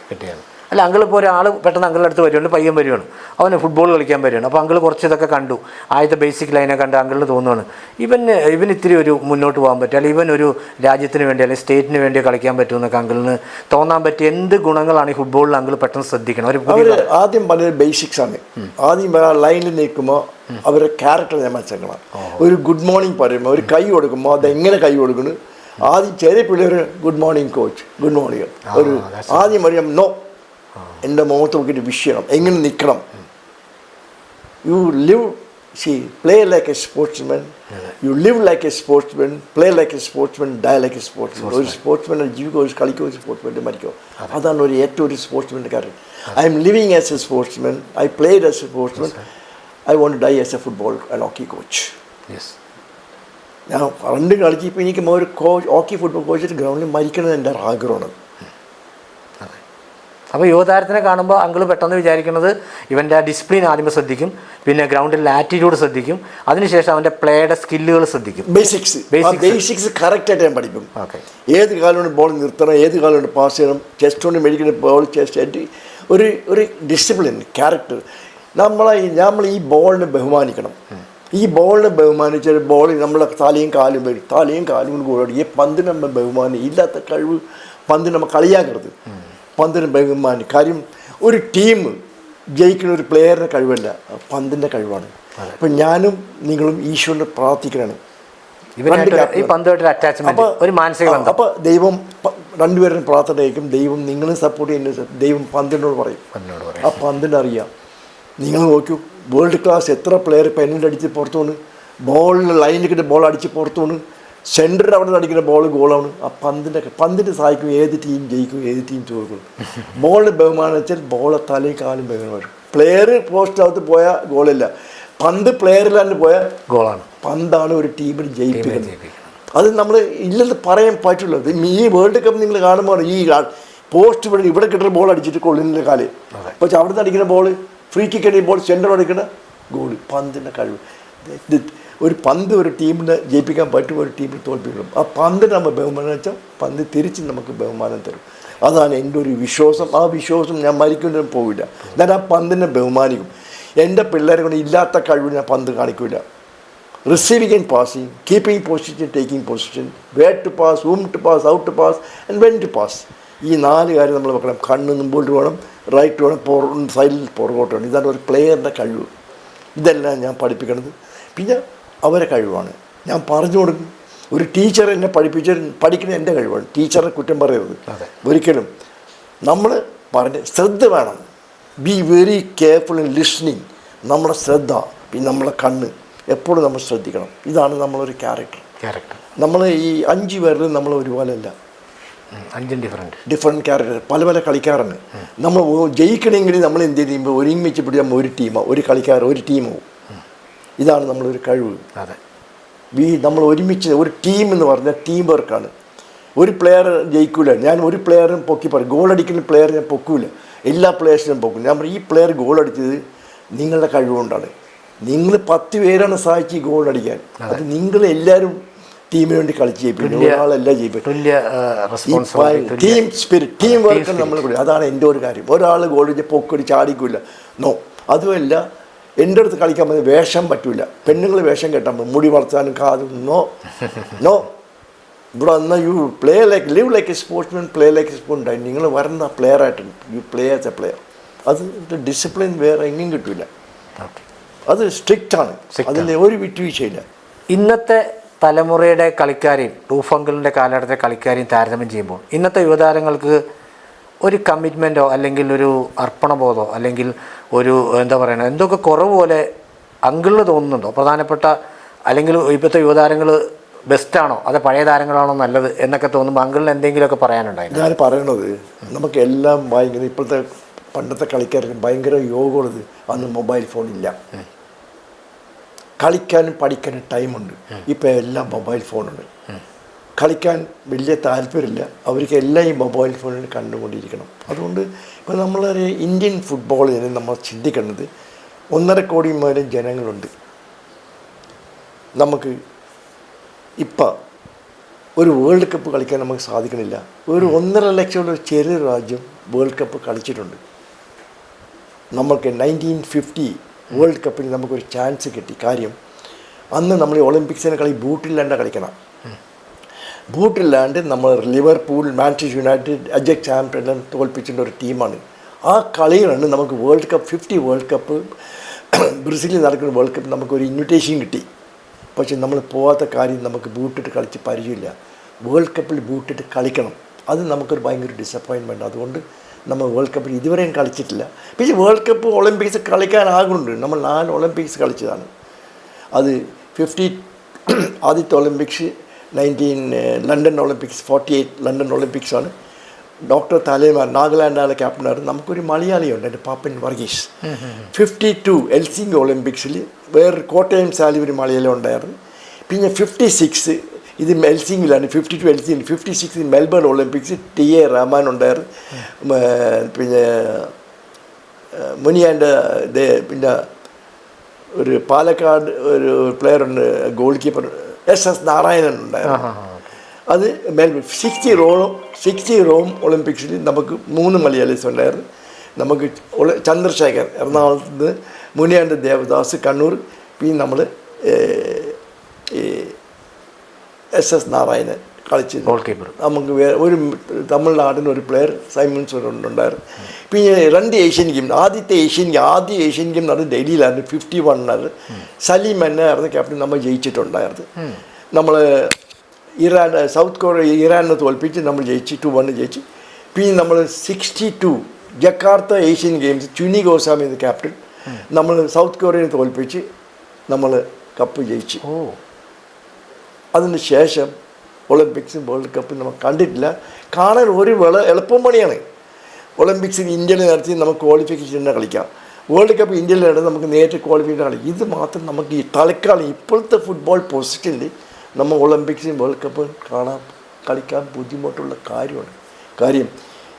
അല്ല, അങ്കിളിപ്പോൾ ഒരാൾ പെട്ടെന്ന് അങ്കിളുടെ അടുത്ത് വരുവാണ്, പയ്യൻ വരുവാണ്, അവന് ഫുട്ബോൾ കളിക്കാൻ വരുവാണ്. അപ്പോൾ അങ്കിൾ കുറച്ച് ഇതൊക്കെ കണ്ടു, ആദ്യത്തെ ബേസിക് ലൈനെ കണ്ട് അങ്കിളിന് തോന്നുവാണ് ഇവന് ഇത്തിരി ഒരു മുന്നോട്ട് പോകാൻ പറ്റും, അല്ലെങ്കിൽ ഇവൻ ഒരു രാജ്യത്തിന് വേണ്ടി അല്ലെങ്കിൽ സ്റ്റേറ്റിന് വേണ്ടി കളിക്കാൻ പറ്റുമെന്നൊക്കെ അങ്കിളിന് തോന്നാൻ പറ്റിയ എന്ത് ഗുണങ്ങളാണ് ഈ ഫുട്ബോളിൽ അങ്കിൾ പെട്ടെന്ന് ശ്രദ്ധിക്കണം? അവർ ആദ്യം പല ബേസിക്സ് ആണ്. ആദ്യം ലൈനിൽ നിൽക്കുമ്പോൾ അവരുടെ ക്യാരക്ടർ ഞാൻ മനസ്സിലാക്കണം. ഒരു ഗുഡ് മോർണിംഗ് പറയുമ്പോൾ ഒരു കൈ കൊടുക്കുമ്പോൾ അതെങ്ങനെ കൈ കൊടുക്കുന്നു. ആദ്യം ചെറിയ പിള്ളേർ good morning coach, good morning ഒരു ആദ്യം അറിയാം. നോ, എൻ്റെ മുഖത്ത് നോക്കിയിട്ട് വിഷയം എങ്ങനെ നിൽക്കണം. You live play like a sportsman, you live like a sportsman, play like a sportsman, die like a sportsman. ഒരു സ്പോർട്സ്മാൻ ജീവിക്കുക, ഒരു കളിക്കുക, ഒരു സ്പോർട്സ്മാൻ്റെ മരിക്കുക. അതാണ് ഏറ്റവും ഒരു സ്പോർട്സ്മാൻ്റെ കാര്യം. I am living as a sportsman, I played as a sportsman, I want to die as a football and hockey coach. ഞാൻ പണ്ട് കളിച്ചപ്പോൾ എനിക്ക് ഒരു ഹോക്കി ഫുട്ബോൾ കോച്ചിട്ട് ഗ്രൗണ്ടിൽ മരിക്കണത് എൻ്റെ ആഗ്രഹമാണ്. അപ്പോൾ യുവതാരത്തിനെ കാണുമ്പോൾ അങ്കിൾ പെട്ടെന്ന് വിചാരിക്കുന്നത് ഇവൻ്റെ ആ ഡിസിപ്ലിൻ ആദ്യമേ ശ്രദ്ധിക്കും, പിന്നെ ഗ്രൗണ്ടിൽ ആറ്റിറ്റ്യൂഡ് ശ്രദ്ധിക്കും, അതിനുശേഷം അവൻ്റെ പ്ലേയുടെ സ്കില്ലുകൾ ശ്രദ്ധിക്കും. ബേസിക്സ് കറക്റ്റായിട്ട് ഞാൻ പഠിക്കും. ഓക്കെ, ഏത് കാലമാണ് ബോൾ നിർത്തണം, ഏത് കാലമാണ് പാസ് ചെയ്യണം, ചെസ്റ്റ് കൊണ്ട് മേടിക്കുന്ന ബോൾ ചെസ്റ്റ്, ഒരു ഡിസിപ്ലിൻ, ക്യാരക്ടർ. നമ്മൾ ഈ ബോളിനെ ബഹുമാനിക്കണം. ഈ ബോളിനെ ബഹുമാനിച്ചാൽ ബോൾ നമ്മളെ തലയും കാലും വരും, തലയും കാലും കൊണ്ട് ഗോൾ അടിക്കും. ഈ പന്തിന് നമ്മൾ ബഹുമാനം, ഇല്ലാത്ത കഴിവ് പന്തിന് നമ്മൾ കളിയാക്കരുത്. പന്തിന് ബഹുമാനി. കാര്യം ഒരു ടീം ജയിക്കുന്ന ഒരു പ്ലെയറിൻ്റെ കഴിവല്ല, പന്തിൻ്റെ കഴിവാണ്. അപ്പം ഞാനും നിങ്ങളും ഈശ്വരനെ പ്രാർത്ഥിക്കണം. അപ്പോൾ ദൈവം രണ്ടുപേരും പ്രാർത്ഥന അയക്കും. ദൈവം നിങ്ങളും സപ്പോർട്ട് ചെയ്യുന്ന ദൈവം പന്തിനോട് പറയും. ആ പന്തിനറിയാം. നിങ്ങൾ നോക്കൂ, വേൾഡ് ക്ലാസ് എത്ര പ്ലെയർ പെന്നിൻ്റെ അടിച്ച് പുറത്തു പോണ്, ബോളിൽ ലൈനിൽ കിട്ടിയ ബോൾ അടിച്ച് പുറത്തു പോണ്, സെൻറ്ററിൽ അവിടെ നിന്ന് അടിക്കുന്ന ബോൾ ഗോളാണ്. ആ പന്തിൻ്റെ സഹായിക്കും ഏത് ടീം ജയിക്കും, ഏത് ടീം തോൽക്കും. ബോളിന് ബഹുമാനം വെച്ചാൽ ബോളെ തലയും കാലും ബഹുമാനം. പ്ലെയർ പോസ്റ്റിനകത്ത് പോയാൽ ഗോളില്ല, പന്ത് പ്ലെയറിലാണ് പോയാൽ ഗോളാണ്. പന്താണ് ഒരു ടീമിന് ജയിപ്പിക്കുന്നത്. അത് നമ്മൾ ഇല്ലെന്ന് പറയാൻ പറ്റുള്ളൂ. ഈ വേൾഡ് കപ്പ് നിങ്ങൾ കാണുമ്പോൾ ഈ പോസ്റ്റ് ഇവിടെ കിട്ടുന്ന ബോൾ അടിച്ചിട്ട് കൊള്ളിൻ്റെ കാല്, പക്ഷെ അവിടെ നിന്ന് അടിക്കുന്ന ബോൾ ഫ്രീ കിക്ക് അടിക്കുന്ന ബോൾ സെൻറ്റർ അടിക്കുന്ന ഗോൾ. പന്തിൻ്റെ കഴിവ്. ഒരു പന്ത് ഒരു ടീമിനെ ജയിപ്പിക്കാൻ പറ്റും, ഒരു ടീമിനെ തോൽപ്പിക്കണം. ആ പന്തിന് നമ്മൾ ബഹുമാനം വെച്ചാൽ പന്ത് തിരിച്ച് നമുക്ക് ബഹുമാനം തരും. അതാണ് എൻ്റെ ഒരു വിശ്വാസം. ആ വിശ്വാസം ഞാൻ മരിക്കുന്നതിനും പോവില്ല. ഞാൻ ആ പന്തിനെ ബഹുമാനിക്കും. എൻ്റെ പിള്ളേരെ കൊണ്ട് ഇല്ലാത്ത കഴിവ് ഞാൻ പന്ത് കാണിക്കില്ല. Receiving and passing, keeping position, taking position, where to pass, whom to pass, how to pass and when to pass. ഈ 4 കാര്യം നമ്മൾ വെക്കണം. കണ്ണ് മുമ്പോട്ട് വേണം, റൈറ്റ് വേണം, സൈഡിൽ പുറകോട്ട് വേണം. ഇതാണ് ഒരു പ്ലെയറിൻ്റെ കഴിവ്. ഇതെല്ലാം ഞാൻ പഠിപ്പിക്കണത്. പിന്നെ അവരെ കഴിവാണ് ഞാൻ പറഞ്ഞു കൊടുക്കും. ഒരു ടീച്ചർ എന്നെ പഠിക്കുന്നത് എൻ്റെ കഴിവാണ്. ടീച്ചറെ കുറ്റം പറയരുത് ഒരിക്കലും. നമ്മൾ പറഞ്ഞ് ശ്രദ്ധ വേണം. Be very careful in listening. നമ്മുടെ ശ്രദ്ധ, പിന്നെ നമ്മളെ കണ്ണ് എപ്പോഴും നമ്മൾ ശ്രദ്ധിക്കണം. ഇതാണ് നമ്മളൊരു ക്യാരക്ടർ. നമ്മൾ ഈ 5 പേരിലും നമ്മൾ ഒരുപോലെയല്ല. 5 ഡിഫറെൻറ്റ് ക്യാരക്ടർ, പല കളിക്കാരാണ്. നമ്മൾ ജയിക്കണമെങ്കിൽ നമ്മൾ എന്ത് ചെയ്യുമ്പോൾ ഒരുമിച്ച് പിടിച്ചാൽ ഒരു ടീമാണ്, ഒരു കളിക്കാർ ഒരു ടീമാവും. ഇതാണ് നമ്മളൊരു കഴിവ്. നമ്മൾ ഒരുമിച്ച് ഒരു ടീം എന്ന് പറഞ്ഞാൽ ടീം വർക്കാണ്. ഒരു പ്ലെയർ ജയിക്കൂല. ഞാൻ ഒരു പ്ലെയറും പൊക്കി പറയും. ഗോൾ അടിക്കുന്ന പ്ലെയർ ഞാൻ പൊക്കൂല, എല്ലാ പ്ലെയേഴ്സിനും പൊക്കും. ഞാൻ പറയും ഈ പ്ലെയർ ഗോൾ അടിച്ചത് നിങ്ങളുടെ കഴിവുകൊണ്ടാണ്. നിങ്ങൾ 10 പേരാണ് സഹായിച്ച് ഗോൾ അടിക്കാൻ. അത് നിങ്ങളെല്ലാവരും ടീമിന് വേണ്ടി കളിച്ച് ചെയ്യിപ്പിക്കും. ഒരാളെല്ലാം ചെയ്യിപ്പിക്കും. ടീം സ്പിരിറ്റ്, ടീം വർക്കാണ് നമ്മൾ കൂടി. അതാണ് എൻ്റെ ഒരു കാര്യം. ഒരാൾ ഗോൾ അടിച്ച് പൊക്കടി ചാടിക്കില്ല. നോ. അതുമല്ല എൻ്റെ അടുത്ത് കളിക്കാൻ പറ്റുന്ന വേഷം പറ്റില്ല. പെണ്ണുങ്ങൾ വേഷം കെട്ടാൻ പറ്റും, മുടി വളർത്താനും കാതും. No no. ഇവിടെ വന്നാൽ you play like live like a sportsman, play like a sports. നിങ്ങൾ വരുന്ന പ്ലെയറായിട്ടുണ്ട്, you play as a player. അത് ഡിസിപ്ലിൻ വേറെ എങ്ങും കിട്ടില്ല. അത് സ്ട്രിക്റ്റാണ്. അതിൽ ഒരു വിട്ടുവീഴ്ചയില്ല. ഇന്നത്തെ തലമുറയുടെ കളിക്കാരെയും റൂഫ് അങ്കിളിൻ്റെ കാലഘട്ടത്തെ കളിക്കാരെയും താരതമ്യം ചെയ്യുമ്പോൾ ഇന്നത്തെ യുവതാരങ്ങൾക്ക് ഒരു കമ്മിറ്റ്മെൻറ്റോ അല്ലെങ്കിൽ ഒരു അർപ്പണബോധമോ അല്ലെങ്കിൽ ഒരു എന്താ പറയുക എന്തൊക്കെ കുറവ് പോലെ അങ്കിളിന് തോന്നുന്നുണ്ടോ? പ്രധാനപ്പെട്ട അല്ലെങ്കിൽ ഇപ്പോഴത്തെ യുവതാരങ്ങൾ ബെസ്റ്റാണോ അതോ പഴയ താരങ്ങളാണോ നല്ലത് എന്നൊക്കെ തോന്നുമ്പോൾ അങ്കിളിന് എന്തെങ്കിലുമൊക്കെ പറയാനുണ്ടായി? ഞാൻ പറയണത് നമുക്ക് എല്ലാം ഭയങ്കര ഇപ്പോഴത്തെ പണ്ടത്തെ കളിക്കാർക്ക് ഭയങ്കര യോഗമുള്ളത്. അന്ന് മൊബൈൽ ഫോണില്ല. കളിക്കാനും പഠിക്കാനും ടൈമുണ്ട്. ഇപ്പോൾ എല്ലാം മൊബൈൽ ഫോണുണ്ട്. കളിക്കാൻ വലിയ താല്പര്യമില്ല. അവർക്ക് എല്ലാം ഈ മൊബൈൽ ഫോണിൽ കണ്ടുകൊണ്ടിരിക്കണം. അതുകൊണ്ട് ഇപ്പോൾ നമ്മളൊരു ഇന്ത്യൻ ഫുട്ബോളിന് നമ്മൾ ചിന്തിക്കേണ്ടത് 1.5 കോടി മേലെ ജനങ്ങളുണ്ട്. നമുക്ക് ഇപ്പം ഒരു വേൾഡ് കപ്പ് കളിക്കാൻ നമുക്ക് സാധിക്കണില്ല. ഒരു 1.5 ലക്ഷമുള്ള ഒരു ചെറിയ രാജ്യം വേൾഡ് കപ്പ് കളിച്ചിട്ടുണ്ട്. നമുക്ക് 1950 വേൾഡ് കപ്പിൽ നമുക്കൊരു ചാൻസ് കിട്ടി. കാര്യം അന്ന് നമ്മൾ ഒളിമ്പിക്സിനെ കളി ബൂട്ടില്ലാണ്ട് കളിക്കണം. ബൂട്ടില്ലാണ്ട് നമ്മൾ ലിവർപൂൾ, മാഞ്ചസ്റ്റർ യുണൈറ്റഡ്, അജക്സ് ആംസ്റ്റർഡാം തോൽപ്പിച്ചിട്ടുള്ള ഒരു ടീമാണ്. ആ കളികളാണ് നമുക്ക് വേൾഡ് കപ്പ് 50 വേൾഡ് കപ്പ് ബ്രസീലിൽ നടക്കുന്ന വേൾഡ് കപ്പ് നമുക്കൊരു ഇൻവിറ്റേഷൻ കിട്ടി. പക്ഷെ നമ്മൾ പോകാത്ത കാര്യം നമുക്ക് ബൂട്ടിട്ട് കളിച്ച് പരിചയമില്ല. വേൾഡ് കപ്പിൽ ബൂട്ടിട്ട് കളിക്കണം. അത് നമുക്കൊരു ഭയങ്കര ഡിസപ്പോയിൻമെൻറ്റ്. അതുകൊണ്ട് നമ്മൾ വേൾഡ് കപ്പിൽ ഇതുവരെയും കളിച്ചിട്ടില്ല. പക്ഷേ വേൾഡ് കപ്പ് ഒളിമ്പിക്സ് കളിക്കാനാകുന്നുണ്ട്. നമ്മൾ 4 ഒളിമ്പിക്സ് കളിച്ചതാണ്. അത് 50 ആദ്യത്തെ ഒളിമ്പിക്സ് 19 ലണ്ടൻ ഒളിമ്പിക്സ്, 48 ലണ്ടൻ ഒളിമ്പിക്സാണ്. ഡോക്ടർ തലേമാർ നാഗാലാൻഡാണ് ക്യാപ്റ്റനായിരുന്നു. നമുക്കൊരു മലയാളിയുണ്ട്, എൻ്റെ പാപ്പൻ വർഗീസ്. 52 എൽസിംഗ് ഒളിമ്പിക്സിൽ വേറൊരു കോട്ടയം സാലി ഒരു മലയാളം ഉണ്ടായിരുന്നു. പിന്നെ 56 ഇത് മെൽസിംഗിലാണ്, 52 എൽസിംഗ്, 56 മെൽബൺ ഒളിമ്പിക്സ് ടി.എ. റഹ്മാൻ ഉണ്ടായിരുന്നു. പിന്നെ മുനിയാൻ്റെ പിന്നെ ഒരു പാലക്കാട് ഒരു പ്ലെയറുണ്ട്, ഗോൾ കീപ്പർ S.S. നാരായണൻ ഉണ്ടായിരുന്നു. അത് മെൽബൺ 60 റോം ഒളിമ്പിക്സിൽ നമുക്ക് 3 മലയാളീസ് ഉണ്ടായിരുന്നു. നമുക്ക് ചന്ദ്രശേഖർ എറണാകുളത്ത് നിന്ന്, മുനിയാൻ്റെ ദേവദാസ് കണ്ണൂർ, പിന്നെ നമ്മൾ S.S. നാരായണൻ കളിച്ചു. ഗോൾ കീപ്പർ നമുക്ക് ഒരു തമിഴ്നാടിന് ഒരു പ്ലെയർ സൈമൺസ് ഉണ്ടായിരുന്നു. പിന്നെ 2 ഏഷ്യൻ ഗെയിം, ആദ്യ ഏഷ്യൻ ഗെയിം നടന്നത് ഡൽഹിയിലായിരുന്നു. 51 സലീം എന്നായിരുന്നു ക്യാപ്റ്റൻ. നമ്മൾ ജയിച്ചിട്ടുണ്ടായിരുന്നു. നമ്മൾ സൗത്ത് കൊറിയ ഇറാനെ തോൽപ്പിച്ച് നമ്മൾ 2-1 ജയിച്ചു. പിന്നെ നമ്മൾ 62 Jakarta Asian games Chuni Goswami എന്ന ക്യാപ്റ്റൻ, നമ്മൾ സൗത്ത് കൊറിയയെ തോൽപ്പിച്ച് നമ്മൾ കപ്പ് ജയിച്ചു. അതിന് ശേഷം ഒളിമ്പിക്സും വേൾഡ് കപ്പും നമ്മൾ കണ്ടിട്ടില്ല. കാണാൻ ഒരു എളുപ്പം പണിയാണ്. ഒളിമ്പിക്സിൽ ഇന്ത്യയിൽ നടത്തി നമുക്ക് ക്വാളിഫിക്കേഷൻ തന്നെ കളിക്കാം. വേൾഡ് കപ്പ് ഇന്ത്യയിൽ നടത്തി നമുക്ക് നേരിട്ട് ക്വാളിഫിക്കേഷൻ കളിക്കാം. ഇത് മാത്രം നമുക്ക് ഈ തൽക്കാലം ഇപ്പോഴത്തെ ഫുട്ബോൾ പൊസിഷനിൽ നമ്മൾ ഒളിമ്പിക്സും വേൾഡ് കപ്പും കളിക്കാൻ ബുദ്ധിമുട്ടുള്ള കാര്യം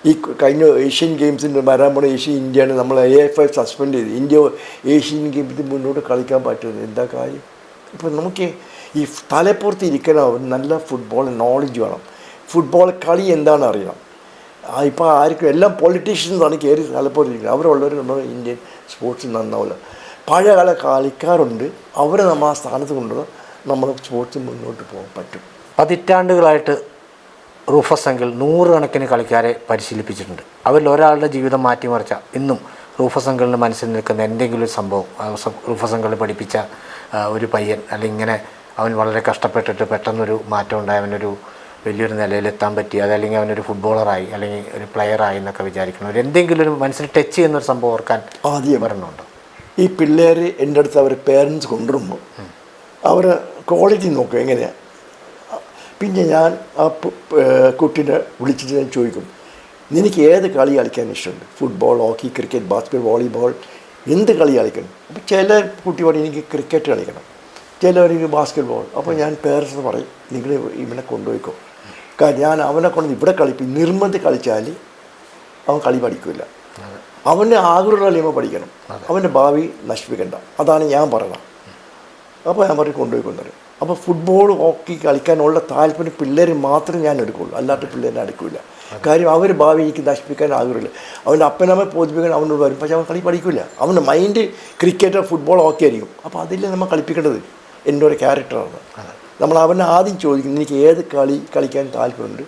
ഈ കഴിഞ്ഞ ഏഷ്യൻ ഗെയിംസിന് വരാൻ പോണ ഇന്ത്യയാണ് നമ്മൾ AFF സസ്പെൻഡ് ചെയ്ത്. ഇന്ത്യ ഏഷ്യൻ ഗെയിംസിൽ മുന്നോട്ട് കളിക്കാൻ പറ്റുന്നത് എന്താ കാര്യം? ഇപ്പോൾ നമുക്ക് ഈ തലപ്പുറത്ത് ഇരിക്കുന്ന നല്ല ഫുട്ബോൾ നോളജ് വേണം. ഫുട്ബോൾ കളി എന്താണെന്ന് അറിയണം. ഇപ്പോൾ ആർക്കും എല്ലാം പൊളിറ്റീഷ്യൻസാണ് കയറി തലപ്പുറത്ത് ഇരിക്കുന്നത്. അവരുള്ളവർ നമ്മുടെ ഇന്ത്യൻ സ്പോർട്സ് നന്നാവില്ല. പഴയകാല കളിക്കാരുണ്ട്, അവരെ നമ്മൾ ആ സ്ഥാനത്ത് കൊണ്ടുവന്ന് നമ്മുടെ സ്പോർട്സ് മുന്നോട്ട് പോകാൻ പറ്റും. പതിറ്റാണ്ടുകളായിട്ട് റൂഫസ് അങ്കിൾ 100 കണക്കിന് കളിക്കാരെ പരിശീലിപ്പിച്ചിട്ടുണ്ട്. അവരിൽ ഒരാളുടെ ജീവിതം മാറ്റിമറിച്ച ഇന്നും റൂഫസ് അങ്കിളിൻ്റെ മനസ്സിൽ നിൽക്കുന്ന എന്തെങ്കിലും ഒരു സംഭവം, റൂഫസ് അങ്കിൾ പഠിപ്പിച്ച ഒരു പയ്യൻ, അല്ലെങ്കിൽ ഇങ്ങനെ അവൻ വളരെ കഷ്ടപ്പെട്ടിട്ട് പെട്ടെന്നൊരു മാറ്റം ഉണ്ടായി, അവനൊരു വലിയൊരു നിലയിലെത്താൻ പറ്റി, അതല്ലെങ്കിൽ അവനൊരു ഫുട്ബോളറായി അല്ലെങ്കിൽ ഒരു പ്ലെയറായി എന്നൊക്കെ വിചാരിക്കണം. ഒരു എന്തെങ്കിലും ഒരു മനസ്സിൽ ടച്ച് ചെയ്യുന്നൊരു സംഭവം ഓർക്കാൻ ആദ്യം വരണമുണ്ടോ? ഈ പിള്ളേർ എൻ്റെ അടുത്ത് അവരെ പേരൻസ് കൊണ്ടുവരുമ്പോൾ അവരെ ക്വാളിറ്റി നോക്കുക എങ്ങനെയാണ്. പിന്നെ ഞാൻ ആ കുട്ടീനെ വിളിച്ചിട്ട് ഞാൻ ചോദിക്കും, നിനക്ക് ഏത് കളി കളിക്കാൻ ഇഷ്ടമുണ്ട്? Football, hockey, cricket, basket, volleyball, എന്ത് കളി കളിക്കണം? അപ്പോൾ ചില കുട്ടി പറയും എനിക്ക് ക്രിക്കറ്റ് കളിക്കണം, ചിലവർക്ക് ബാസ്കറ്റ് ബോൾ. അപ്പോൾ ഞാൻ പേരൻസ് പറയും നിങ്ങൾ ഇവനെ കൊണ്ടുപോയിക്കോ. കാരണം ഞാൻ അവനെ കൊണ്ട് ഇവിടെ നിർബന്ധി കളിച്ചാൽ അവൻ കളി പഠിക്കില്ല. അവൻ്റെ ആഗ്രഹമുള്ള കളിയുമ്പോൾ പഠിക്കണം, അവൻ്റെ ഭാവി നശിപ്പിക്കണ്ട. അതാണ് ഞാൻ പറയണം. അപ്പോൾ ഞാൻ പറയും കൊണ്ടുപോയിക്കൊണ്ടുവരും. അപ്പോൾ ഫുട്ബോൾ, ഹോക്കി കളിക്കാനുള്ള താല്പര്യം പിള്ളേർ മാത്രം ഞാൻ എടുക്കുള്ളൂ, അല്ലാത്ത പിള്ളേരെ എടുക്കില്ല. കാര്യം അവർ ഭാവി എനിക്ക് നശിപ്പിക്കാൻ ആഗ്രഹമില്ല. അവൻ്റെ അപ്പനമ്മ ബോധിപ്പിക്കാൻ അവനോട് വരും, പക്ഷേ അവൻ കളി പഠിക്കില്ല. അവൻ്റെ മൈൻഡ് ക്രിക്കറ്റോ ഫുട്ബോൾ ഹോക്കി ആയിരിക്കും. അപ്പോൾ അതിൽ നമ്മൾ കളിപ്പിക്കേണ്ടത് എൻ്റെ ഒരു ക്യാരക്ടറാണ്. നമ്മൾ അവനെ ആദ്യം ചോദിക്കും എനിക്ക് ഏത് കളി കളിക്കാൻ താല്പര്യമുണ്ട്,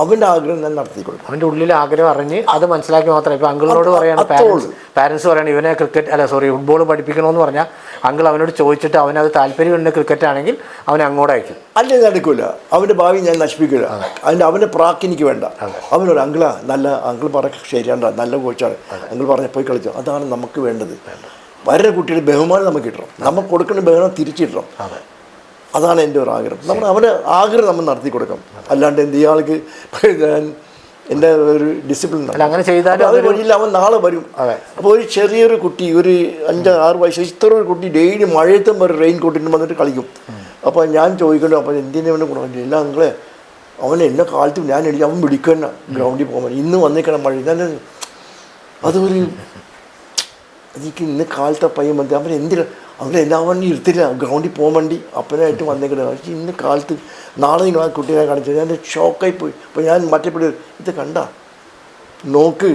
അവൻ്റെ ആഗ്രഹം ഞാൻ നടത്തി കൊടുക്കും. അവൻ്റെ ഉള്ളിൽ ആഗ്രഹം അറിഞ്ഞ് അത് മനസ്സിലാക്കി മാത്രമേ. ഇപ്പോൾ അങ്കിളിനോട് പറയാണ്, പാരൻസ് പറയണം ഇവനെ ഫുട്ബോൾ പഠിപ്പിക്കണമെന്ന് പറഞ്ഞാൽ അങ്കിൾ അവനോട് ചോദിച്ചിട്ട് അവനത് താല്പര്യമുണ്ട് ക്രിക്കറ്റ് ആണെങ്കിൽ അവനെ അങ്ങോട്ട് അയക്കും. അല്ലേ നടക്കില്ല, അവൻ്റെ ഭാവി ഞാൻ നശിപ്പിക്കില്ല. അവൻ്റെ പ്രാക്ക് എനിക്ക് വേണ്ട. അവനൊരു അങ്കിളാ, നല്ല അങ്കിൾ പറഞ്ഞ ശരിയാണ്ട, നല്ല കോച്ചാണ്, അങ്കിൾ പറഞ്ഞ പോയി കളിച്ചോ. അതാണ് നമുക്ക് വേണ്ടത്. വരുന്ന കുട്ടികൾ ബഹുമാനം നമുക്ക് കിട്ടണം, നമുക്ക് കൊടുക്കുന്ന ബഹുമാനം തിരിച്ചിട്ടണം. അതാണ് എൻ്റെ ഒരു ആഗ്രഹം. നമ്മൾ അവൻ്റെ ആഗ്രഹം നമ്മൾ നടത്തി കൊടുക്കണം. അല്ലാണ്ട് എന്ത് ഇയാൾക്ക് ഞാൻ എൻ്റെ ഒരു ഡിസിപ്ലിൻ അങ്ങനെ ചെയ്താൽ അത് വഴിയില്ല, അവൻ നാളെ വരും. അപ്പോൾ ഒരു ചെറിയൊരു കുട്ടി, ഒരു 5-6 വയസ്സ് ഇത്ര ഒരു കുട്ടി ഡെയിലി മഴയത്തും ഒരു റെയിൻ കോട്ടിന് വന്നിട്ട് കളിക്കും. അപ്പോൾ ഞാൻ ചോദിക്കണ്ടോ, അപ്പോൾ എന്തിനാ അവനെ ഗുണം ഇല്ല അങ്ങളെ, അവൻ എല്ലാ കാലത്തും ഞാൻ എഴുതി അവൻ വിളിക്കുന്ന ഗ്രൗണ്ടിൽ പോകാൻ ഇന്ന് വന്നേക്കണം മഴ. ഞാൻ അതൊരു എനിക്ക് ഇന്ന് കാലത്തെ പയ്യൻ വന്നത് അവൻ എന്തിനാ അവരെ എല്ലാവരും ഇരുത്തില്ല ഗ്രൗണ്ടിൽ പോകാൻ വേണ്ടി അപ്പനായിട്ട് വന്നേക്കണേ. പക്ഷേ ഇന്ന് കാലത്ത് നാളെ ആ കുട്ടിയെ കാണിച്ചത് ഞാൻ ഷോക്കായി പോയി. അപ്പോൾ ഞാൻ മറ്റേ പിള്ളേർ ഇത് കണ്ട നോക്ക്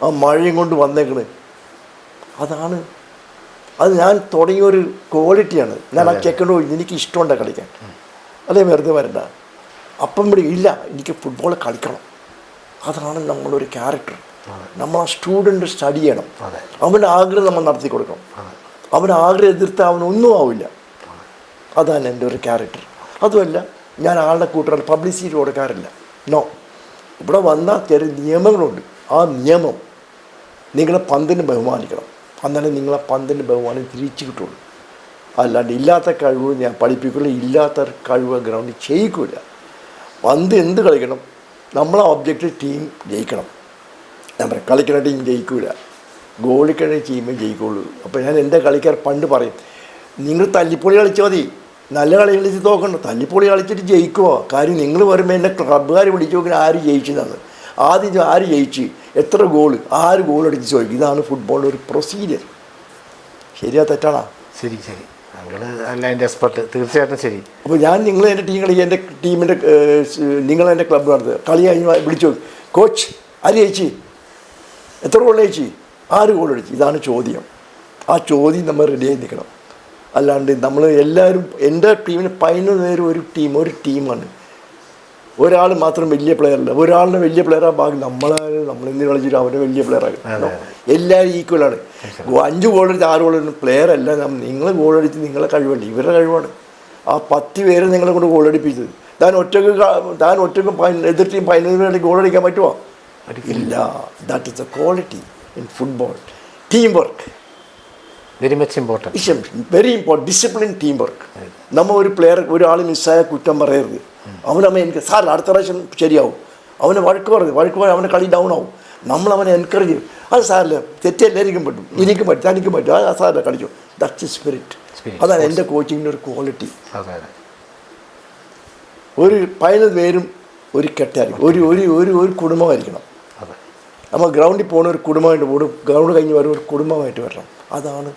ആ മഴയും കൊണ്ട് വന്നേക്കണേ. അതാണ് അത് ഞാൻ തുടങ്ങിയൊരു ക്വാളിറ്റിയാണ്. ഞാൻ ആ ചെക്കനോട് എനിക്ക് ഇഷ്ടമുണ്ട് കളിക്കാൻ, അതേ വെറുതെ വരണ്ട. അപ്പം ഇവിടെ ഇല്ല, എനിക്ക് ഫുട്ബോൾ കളിക്കണം. അതാണ് നമ്മളൊരു ക്യാരക്ടർ. നമ്മൾ ആ സ്റ്റുഡൻറ്റ് സ്റ്റഡി ചെയ്യണം, അവൻ്റെ ആഗ്രഹം നമ്മൾ നടത്തി കൊടുക്കണം. അവൻ്റെ ആഗ്രഹം എതിർത്താൽ അവനൊന്നും ആവില്ല. അതാണ് എൻ്റെ ഒരു ക്യാരക്ടർ. അതുമല്ല ഞാൻ ആളുടെ കൂട്ടുകാർ പബ്ലിസിറ്റി കൊടുക്കാറില്ല. നോ, ഇവിടെ വന്നാൽ ചെറിയ നിയമങ്ങളുണ്ട്. ആ നിയമം നിങ്ങളെ പന്തിന് ബഹുമാനിക്കണം, അന്നേരം നിങ്ങളെ പന്തിന് ബഹുമാനം തിരിച്ചു കിട്ടുള്ളൂ. അല്ലാണ്ട് ഇല്ലാത്ത കഴിവ് ഞാൻ പഠിപ്പിക്കില്ല, ഇല്ലാത്ത കഴിവ് ഗ്രൗണ്ടിൽ ചെയ്യിക്കില്ല. പന്ത് എന്ത് കളിക്കണം, നമ്മളെ ഒബ്ജക്റ്റ് ടീം ജയിക്കണം. ഞാൻ പറയാം കളിക്കുന്ന ടീം ജയിക്കില്ല, ഗോളിക്കുന്ന ടീമേ ജയിക്കുള്ളൂ. അപ്പോൾ ഞാൻ എൻ്റെ കളിക്കാർ പണ്ട് പറയും നിങ്ങൾ തല്ലിപ്പൊളി കളിച്ചാൽ മതി, നല്ല കളി കളിച്ച് തോക്കണ്ട, തല്ലിപ്പൊളി കളിച്ചിട്ട് ജയിക്കുമോ? കാര്യം നിങ്ങൾ പറയുമ്പോൾ എന്നെ ക്ലബ്ബുകാർ വിളിച്ചു നോക്കിയാൽ ആര് ജയിച്ചതാണ്, ആദ്യം ആര് ജയിച്ച്, എത്ര ഗോൾ, ആര് ഗോൾ അടിച്ച് ചോദിക്കും. ഇതാണ് ഫുട്ബോളിൻ്റെ ഒരു പ്രൊസീജിയർ. ശരിയാ തെറ്റാണോ? ശരി ശരി, അല്ല എൻ്റെ എക്സ്പെർട്ട്, തീർച്ചയായിട്ടും ശരി. അപ്പോൾ ഞാൻ നിങ്ങൾ എൻ്റെ ടീം കളിക്കുക, എൻ്റെ ടീമിൻ്റെ നിങ്ങളെൻ്റെ ക്ലബ്ബ് നടത്തുക, കളി കഴിഞ്ഞ് വിളിച്ചു നോക്കി, കോച്ച് ആര് ജയിച്ച്, എത്ര ഗോൾ ജയിച്ച്, ആര് ഗോൾ അടിച്ച്, ഇതാണ് ചോദ്യം. ആ ചോദ്യം നമ്മൾ റെഡിയായി നിൽക്കണം. അല്ലാണ്ട് നമ്മൾ എല്ലാവരും, എൻ്റെ ടീമിന് 11 പേര് ഒരു ടീമാണ്. ഒരാൾ മാത്രം വലിയ പ്ലെയറല്ല, ഒരാളുടെ വലിയ പ്ലെയറാണ് ബാക്കി നമ്മളെന്ത് കളിച്ചിട്ട് അവരെ വലിയ പ്ലെയറാകും. എല്ലാവരും ഈക്വലാണ്. 5 ഗോൾ അടിച്ച് 6 ഗോൾ അടിച്ച് പ്ലെയർ അല്ല. നിങ്ങൾ ഗോൾ അടിച്ച് നിങ്ങളെ കഴിവല്ല, ഇവരുടെ കഴിവാണ്. ആ 10 പേരെ നിങ്ങളെ കൊണ്ട് ഗോൾ അടിപ്പിച്ചത്. താൻ ഒറ്റക്ക് എതിർ ടീം 15 പേരുടെ ഗോൾ അടിക്കാൻ പറ്റുമോ? ഇല്ല. That is A quality in football. Team work very much important, very important. Discipline, team work. നമ്മൾ ഒരു പ്ലെയർ ഒരാൾ മിസ്സായ കുറ്റം പറയരുത്. അവനമ്മ എനിക്ക് സാർ അടുത്ത പ്രാവശ്യം ശരിയാവും, അവനെ വഴക്ക് പറഞ്ഞ് അവൻ്റെ കളി ഡൗൺ ആവും. നമ്മളവനെ എൻകറേജ് ചെയ്യും. അത് സാറില്ല, തെറ്റെല്ലാവർക്കും പറ്റും, എനിക്കും പറ്റും, തനിക്കും പറ്റും, ആ സാറില്ല കളിച്ചു. That's spirit. അതാണ് എൻ്റെ കോച്ചിങ്ങിൻ്റെ ഒരു ക്വാളിറ്റി. ഒരു 15 പേരും ഒരു കെട്ടായിരിക്കും, ഒരു കുടുംബമായിരിക്കണം. നമ്മൾ ഗ്രൗണ്ടിൽ പോകുന്ന ഒരു കുടുംബമായിട്ട് പോകും, ഗ്രൗണ്ട് കഴിഞ്ഞ് വരുന്ന ഒരു കുടുംബമായിട്ട് വരണം. അതാണ്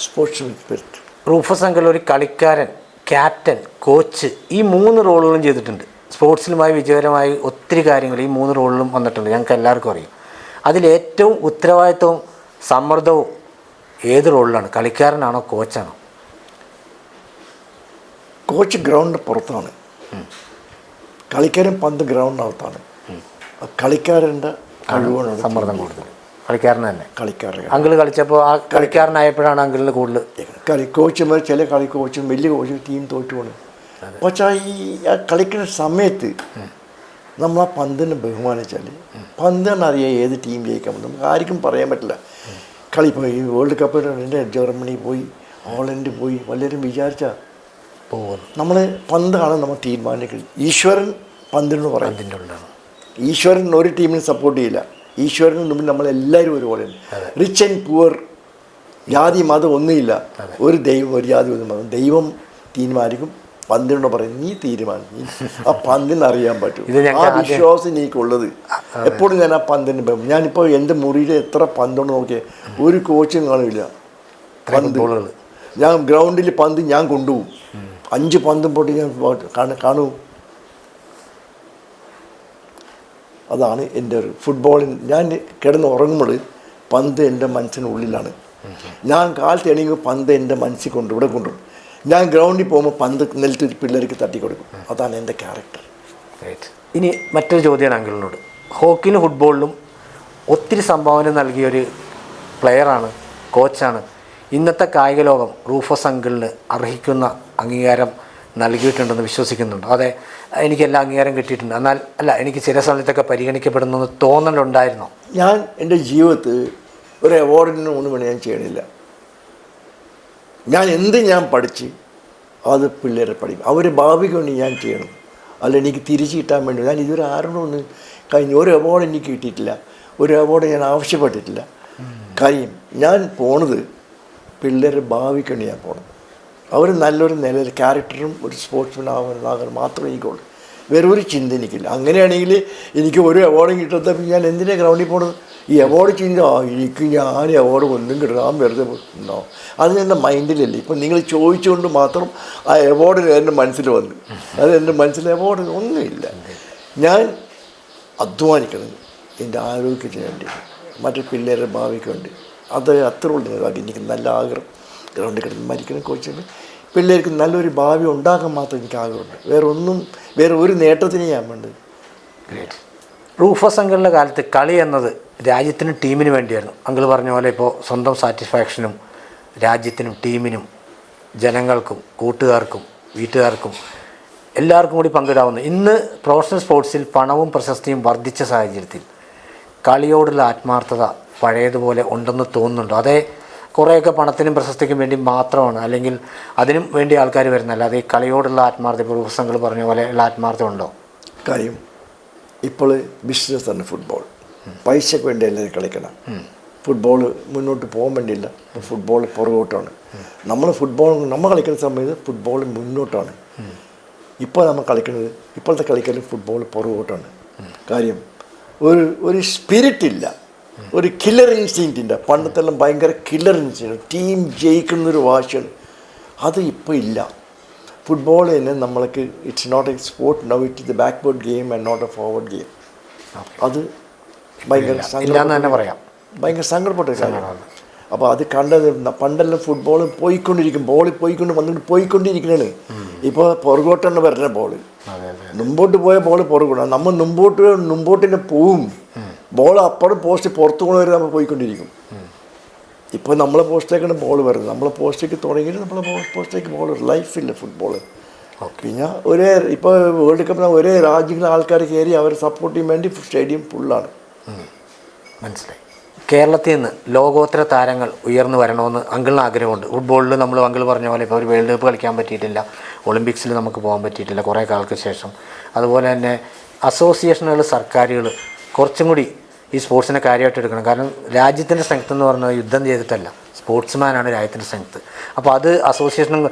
സ്പോർട്സ് സ്പിരിറ്റ്. റൂഫസ് അങ്കിൾ ഒരു കളിക്കാരൻ, ക്യാപ്റ്റൻ, കോച്ച്, ഈ 3 റോളുകളും ചെയ്തിട്ടുണ്ട്. സ്പോർട്സിലുമായി വിജയകരമായി ഒത്തിരി കാര്യങ്ങൾ ഈ 3 റോളിലും വന്നിട്ടുണ്ട്, ഞങ്ങൾക്ക് എല്ലാവർക്കും അറിയാം. അതിലേറ്റവും ഉത്തരവാദിത്വവും സമ്മർദ്ദവും ഏത് റോളിലാണ്? കളിക്കാരനാണോ കോച്ചാണോ? കോച്ച് ഗ്രൗണ്ടിൻ്റെ പുറത്താണ്, കളിക്കാരൻ പന്ത് ഗ്രൗണ്ടിനകത്താണ്. കളിക്കാരൻ്റെ കഴിവാണ് സമ്മർദ്ദം കൂടുതൽ കളിക്കാരൻ തന്നെ. കളിക്കാരൻ അങ്കിൾ കളിച്ചപ്പോൾ ആ കളിക്കാരനായപ്പോഴാണ് അങ്കിളിന് കൂടുതൽ കോച്ചുമാർ, ചില കോച്ചും വലിയ കോച്ചും ടീം തോറ്റു പോകണം. പക്ഷേ ആ കളിക്കുന്ന സമയത്ത് നമ്മൾ ആ പന്തിനെ ബഹുമാനിച്ചാൽ പന്തെന്നറിയാം ഏത് ടീം ജയിക്കാൻ പറ്റും. നമുക്ക് ആർക്കും പറയാൻ പറ്റില്ല. കളി പോയി വേൾഡ് കപ്പ് ജർമ്മനി പോയി, ഹോളണ്ട് പോയി, വല്ലവരും വിചാരിച്ചാൽ പോകും. നമ്മൾ പന്താണ് നമ്മൾ തീരുമാനിക്കുന്നത്. ഈശ്വരൻ പന്തിനോട് പറയും. ഈശ്വരൻ ഒരു ടീമിനെ സപ്പോർട്ട് ചെയ്യില്ല. ഈശ്വരന് മുമ്പിൽ നമ്മളെല്ലാവരും ഒരുപോലെയാണ്. റിച്ച് ആൻഡ് പുവർ, ജാതി മതം ഒന്നുമില്ല. ഒരു ദൈവം, ഒരു ജാതി, ഒരു മതം. ദൈവം തീരുമാനിക്കും. പന്തിനോട് പറയും നീ തീരുമാനിക്കും. ആ പന്തിന് അറിയാൻ പറ്റും. ആ വിശ്വാസം എനിക്കുള്ളത്. എപ്പോഴും ഞാൻ ആ പന്തിന് പോകും. ഞാനിപ്പോൾ എൻ്റെ മുറിയിൽ എത്ര പന്തുകൊണ്ട് നോക്കിയാൽ ഒരു കോച്ചും കാണില്ല. പന്ത് ഞാൻ ഗ്രൗണ്ടിൽ പന്ത് ഞാൻ കൊണ്ടുപോകും. 5 പന്തും പൊട്ടി ഞാൻ കാണൂ. അതാണ് എൻ്റെ ഒരു ഫുട്ബോളിൽ. ഞാൻ കിടന്ന് ഉറങ്ങുമ്പോൾ പന്ത് എൻ്റെ മനസ്സിനുള്ളിലാണ്. ഞാൻ കാലത്ത് എണീക്കുമ്പോൾ പന്ത് എൻ്റെ മനസ്സിൽ ഇവിടെ കൊണ്ടുവരും. ഞാൻ ഗ്രൗണ്ടിൽ പോകുമ്പോൾ പന്ത് നിലത്ത് പിള്ളേർക്ക് തട്ടിക്കൊടുക്കും. അതാണ് എൻ്റെ ക്യാരക്ടർ. ഇനി മറ്റൊരു ചോദ്യമാണ് അങ്കിളിനോട്. ഹോക്കിയിലും ഫുട്ബോളിലും ഒത്തിരി സംഭാവന നൽകിയൊരു പ്ലെയറാണ്, കോച്ചാണ്. ഇന്നത്തെ കായിക ലോകം റൂഫസ് അങ്കിളിന് അർഹിക്കുന്ന അംഗീകാരം നൽകിയിട്ടുണ്ടെന്ന് വിശ്വസിക്കുന്നുണ്ട്. അതെ, എനിക്ക് എല്ലാ അംഗീകാരം കിട്ടിയിട്ടുണ്ട്. എന്നാൽ അല്ല, എനിക്ക് ചില സമയത്തൊക്കെ പരിഗണിക്കപ്പെടുന്നെന്ന് തോന്നലുണ്ടായിരുന്നോ? ഞാൻ എൻ്റെ ജീവിതത്തിൽ ഒരു അവാർഡിന് ഒന്നും വേണ്ടി ഞാൻ ചെയ്യണില്ല. ഞാൻ പഠിച്ച് അത് പിള്ളേരെ പഠിക്കും. അവർ ഭാവിക്ക് വേണ്ടി ഞാൻ ചെയ്യണം. അല്ല എനിക്ക് തിരിച്ച് കിട്ടാൻ വേണ്ടി ഞാൻ ഇതുവരെ ആരോടും ഒന്ന് കഴിഞ്ഞ് ഒരു അവാർഡ് എനിക്ക് കിട്ടിയിട്ടില്ല. ഒരു അവാർഡ് ഞാൻ ആവശ്യപ്പെട്ടിട്ടില്ല. കാര്യം ഞാൻ പോണത് പിള്ളേരെ ഭാവിക്ക് വേണ്ടി ഞാൻ പോകണം. അവർ നല്ലൊരു നിലയിൽ ക്യാരക്ടറും ഒരു സ്പോർട്സ്മാൻ ആകാൻ മാത്രമേ എനിക്കുള്ളൂ. വേറെ ഒരു ചിന്ത എനിക്കില്ല. അങ്ങനെയാണെങ്കിൽ എനിക്ക് ഒരു അവാർഡും കിട്ടാത്തപ്പോൾ ഞാൻ എന്തിനാ ഗ്രൗണ്ടിൽ പോകണത്? ഈ അവാർഡ് ചിന്ത എനിക്ക് ഞാൻ അവാർഡ് ഒന്നും കിട്ടാൻ വെറുതെ ഉണ്ടോ? അത് എൻ്റെ മൈൻഡിലല്ലേ. ഇപ്പം നിങ്ങൾ ചോദിച്ചുകൊണ്ട് മാത്രം ആ അവാർഡ് എൻ്റെ മനസ്സിൽ വന്നു. അത് എൻ്റെ മനസ്സിൽ അവാർഡ് ഒന്നുമില്ല. ഞാൻ അധ്വാനിക്കണം എൻ്റെ ആരോഗ്യത്തിന് വേണ്ടി, മറ്റു പിള്ളേരുടെ ഭാവിക്ക് വേണ്ടി. അത് അത്ര ഉള്ളത്. എനിക്ക് നല്ല ആഗ്രഹം ഗ്രൗണ്ടിൽ കിടന്ന് മരിക്കണം. കോച്ചിന് പിള്ളേർക്ക് നല്ലൊരു ഭാവി ഉണ്ടാക്കാൻ മാത്രം എനിക്ക് ആഗ്രഹമുണ്ട്. വേറെ ഒരു നേട്ടത്തിന് ഞാൻ വേണ്ടത്. റൂഫസ് അങ്കിളിൻ്റെ കാലത്ത് കളി എന്നത് രാജ്യത്തിനും ടീമിനും വേണ്ടിയായിരുന്നു. അങ്കിൾ പറഞ്ഞ പോലെ ഇപ്പോൾ സ്വന്തം സാറ്റിസ്ഫാക്ഷനും രാജ്യത്തിനും ടീമിനും ജനങ്ങൾക്കും കൂട്ടുകാർക്കും വീട്ടുകാർക്കും എല്ലാവർക്കും കൂടി പങ്കിടാവുന്നു. ഇന്ന് പ്രൊഫഷണൽ സ്പോർട്സിൽ പണവും പ്രശസ്തിയും വർദ്ധിച്ച സാഹചര്യത്തിൽ കളിയോടുള്ള ആത്മാർത്ഥത പഴയതുപോലെ ഉണ്ടെന്ന് തോന്നുന്നുണ്ടോ? അതേ കുറേയൊക്കെ പണത്തിനും പ്രശസ്തിക്കും വേണ്ടി മാത്രമാണ്, അല്ലെങ്കിൽ അതിനും വേണ്ടി ആൾക്കാർ വരുന്നല്ല. അതേ കളിയോടുള്ള ആത്മാർത്ഥത, ഇപ്പോൾ റൂഫസ് അങ്കിൾ പറഞ്ഞ പോലെ ഉള്ള ആത്മാർത്ഥത ഉണ്ടോ? കാര്യം ഇപ്പോൾ ബിസിനസ്സാണ് ഫുട്ബോൾ. പൈസക്ക് വേണ്ടി എല്ലാവരും കളിക്കണം. ഫുട്ബോൾ മുന്നോട്ട് പോകാൻ വേണ്ടിയില്ല. ഫുട്ബോൾ പുറകോട്ടാണ്. നമ്മൾ കളിക്കുന്ന സമയത്ത് ഫുട്ബോൾ മുന്നോട്ടാണ്. ഇപ്പോൾ നമ്മൾ കളിക്കുന്നത്, ഇപ്പോഴത്തെ കളിക്കൽ ഫുട്ബോൾ പുറകോട്ടാണ്. കാര്യം ഒരു സ്പിരിറ്റ് ഇല്ല, ഒരു കില്ലർ ഇൻസ്റ്റിങ്ക്റ്റ് ഇല്ല. പണ്ടത്തെല്ലാം ഭയങ്കര കില്ലർ ഇൻസ്റ്റിങ്ക്റ്റ്, ടീം ജയിക്കുന്നൊരു വാശിയാണ്. അത് ഇപ്പോൾ ഇല്ല. ഫുട്ബോൾ തന്നെ നമ്മൾക്ക് it's not a sport now, it is a backward game and not a forward game. അത് ഭയങ്കര ഭയങ്കര സങ്കടപ്പെട്ട കാര്യമാണ്. അപ്പോൾ അത് കണ്ടത് പണ്ടെല്ലാം ഫുട്ബോൾ പോയിക്കൊണ്ടിരിക്കണേ. ഇപ്പോൾ പുറകോട്ടാണ് വരുന്ന ബോൾ. മുമ്പോട്ട് പോയ ബോൾ പുറകോട്ടാണ്. നമ്മൾ മുമ്പോട്ടിന് പോവും, ബോൾ അപ്പുറം പോസ്റ്റ് പുറത്തു കൊണ്ടുവരെ നമ്മൾ പോയിക്കൊണ്ടിരിക്കും. ഇപ്പോൾ നമ്മളെ പോസ്റ്റിലേക്കാണ് ബോൾ വരുന്നത്. നമ്മളെ പോസ്റ്റിലേക്ക് തുടങ്ങിയിട്ട് നമ്മളെ പോസ്റ്റിലേക്ക് ബോൾ ലൈഫില്ല ഫുട്ബോൾ. പിന്നെ ഇപ്പോൾ വേൾഡ് കപ്പിന് ഒരേ രാജ്യങ്ങളിലെ ആൾക്കാർ കയറി അവരെ സപ്പോർട്ട് ചെയ്യാൻ വേണ്ടി സ്റ്റേഡിയം ഫുള്ളാണ്. മനസ്സിലായി. കേരളത്തിൽ നിന്ന് ലോകോത്തര താരങ്ങൾ ഉയർന്നു വരണമെന്ന് അങ്കിളിന് ആഗ്രഹമുണ്ട്. ഫുട്ബോളിൽ നമ്മൾ അങ്കിൾ പറഞ്ഞ പോലെ ഇപ്പോൾ ഒരു വേൾഡ് കപ്പ് കളിക്കാൻ പറ്റിയിട്ടില്ല, ഒളിമ്പിക്സിൽ നമുക്ക് പോകാൻ പറ്റിയിട്ടില്ല കുറേ കാലങ്ങൾക്ക് ശേഷം. അതുപോലെ തന്നെ അസോസിയേഷനുകൾ, സർക്കാരുകൾ കുറച്ചും കൂടി ഈ സ്പോർട്സിനെ കാര്യമായിട്ട് എടുക്കണം. കാരണം രാജ്യത്തിൻ്റെ സ്ട്രെങ്ത് എന്ന് പറഞ്ഞാൽ യുദ്ധം ചെയ്തിട്ടല്ല, സ്പോർട്സ്മാനാണ് രാജ്യത്തിൻ്റെ സ്ട്രെങ്ത്. അപ്പോൾ അത് അസോസിയേഷനും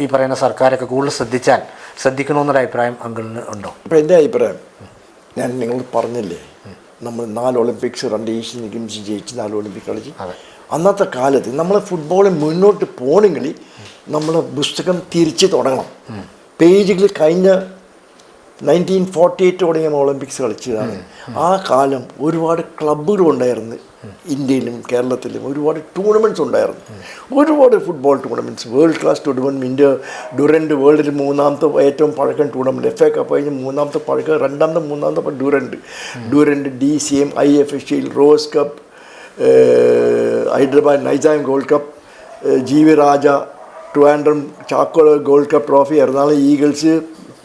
ഈ പറയുന്ന സർക്കാരൊക്കെ കൂടുതൽ ശ്രദ്ധിക്കണമെന്നൊരു അഭിപ്രായം അങ്കിളിന് ഉണ്ടോ? ഇപ്പോൾ എൻ്റെ അഭിപ്രായം ഞാൻ നിങ്ങൾ പറഞ്ഞില്ലേ, നമ്മൾ 4 ഒളിമ്പിക്സ് 2 ഏഷ്യൻ ഗെയിംസ് ജയിച്ച് 4 ഒളിമ്പിക് കളിച്ച്. അന്നത്തെ കാലത്ത് നമ്മൾ ഫുട്ബോളിൽ മുന്നോട്ട് പോകണമെങ്കിൽ നമ്മളെ പുസ്തകം തിരിച്ച് തുടങ്ങണം. പേജുകൾ കഴിഞ്ഞ 1948 തുടങ്ങിയ ഒളിമ്പിക്സ് കളിച്ചതാണ്. ആ കാലം ഒരുപാട് ക്ലബ്ബുകൾ ഉണ്ടായിരുന്നു. ഇന്ത്യയിലും കേരളത്തിലും ഒരുപാട് ടൂർണമെൻറ്റ്സ് ഉണ്ടായിരുന്നു. ഒരുപാട് football tournaments, world class tournament. India Durant വേൾഡിൽ 3ാമത്തെ ഏറ്റവും പഴക്കം ടൂർണമെൻറ്റ്. FA കപ്പ് കഴിഞ്ഞ് 3ാമത്തെ പഴക്കം, 2ാമത്തെ 3ാമത്തെ ഡ്യൂറൻറ്റ് DCM, IFSC, റോസ് Cup, Hyderabad Nizam Gold Cup, GV Raja, Trivandrum Chakola Gold Cup Trophy, Ernakulam Eagles,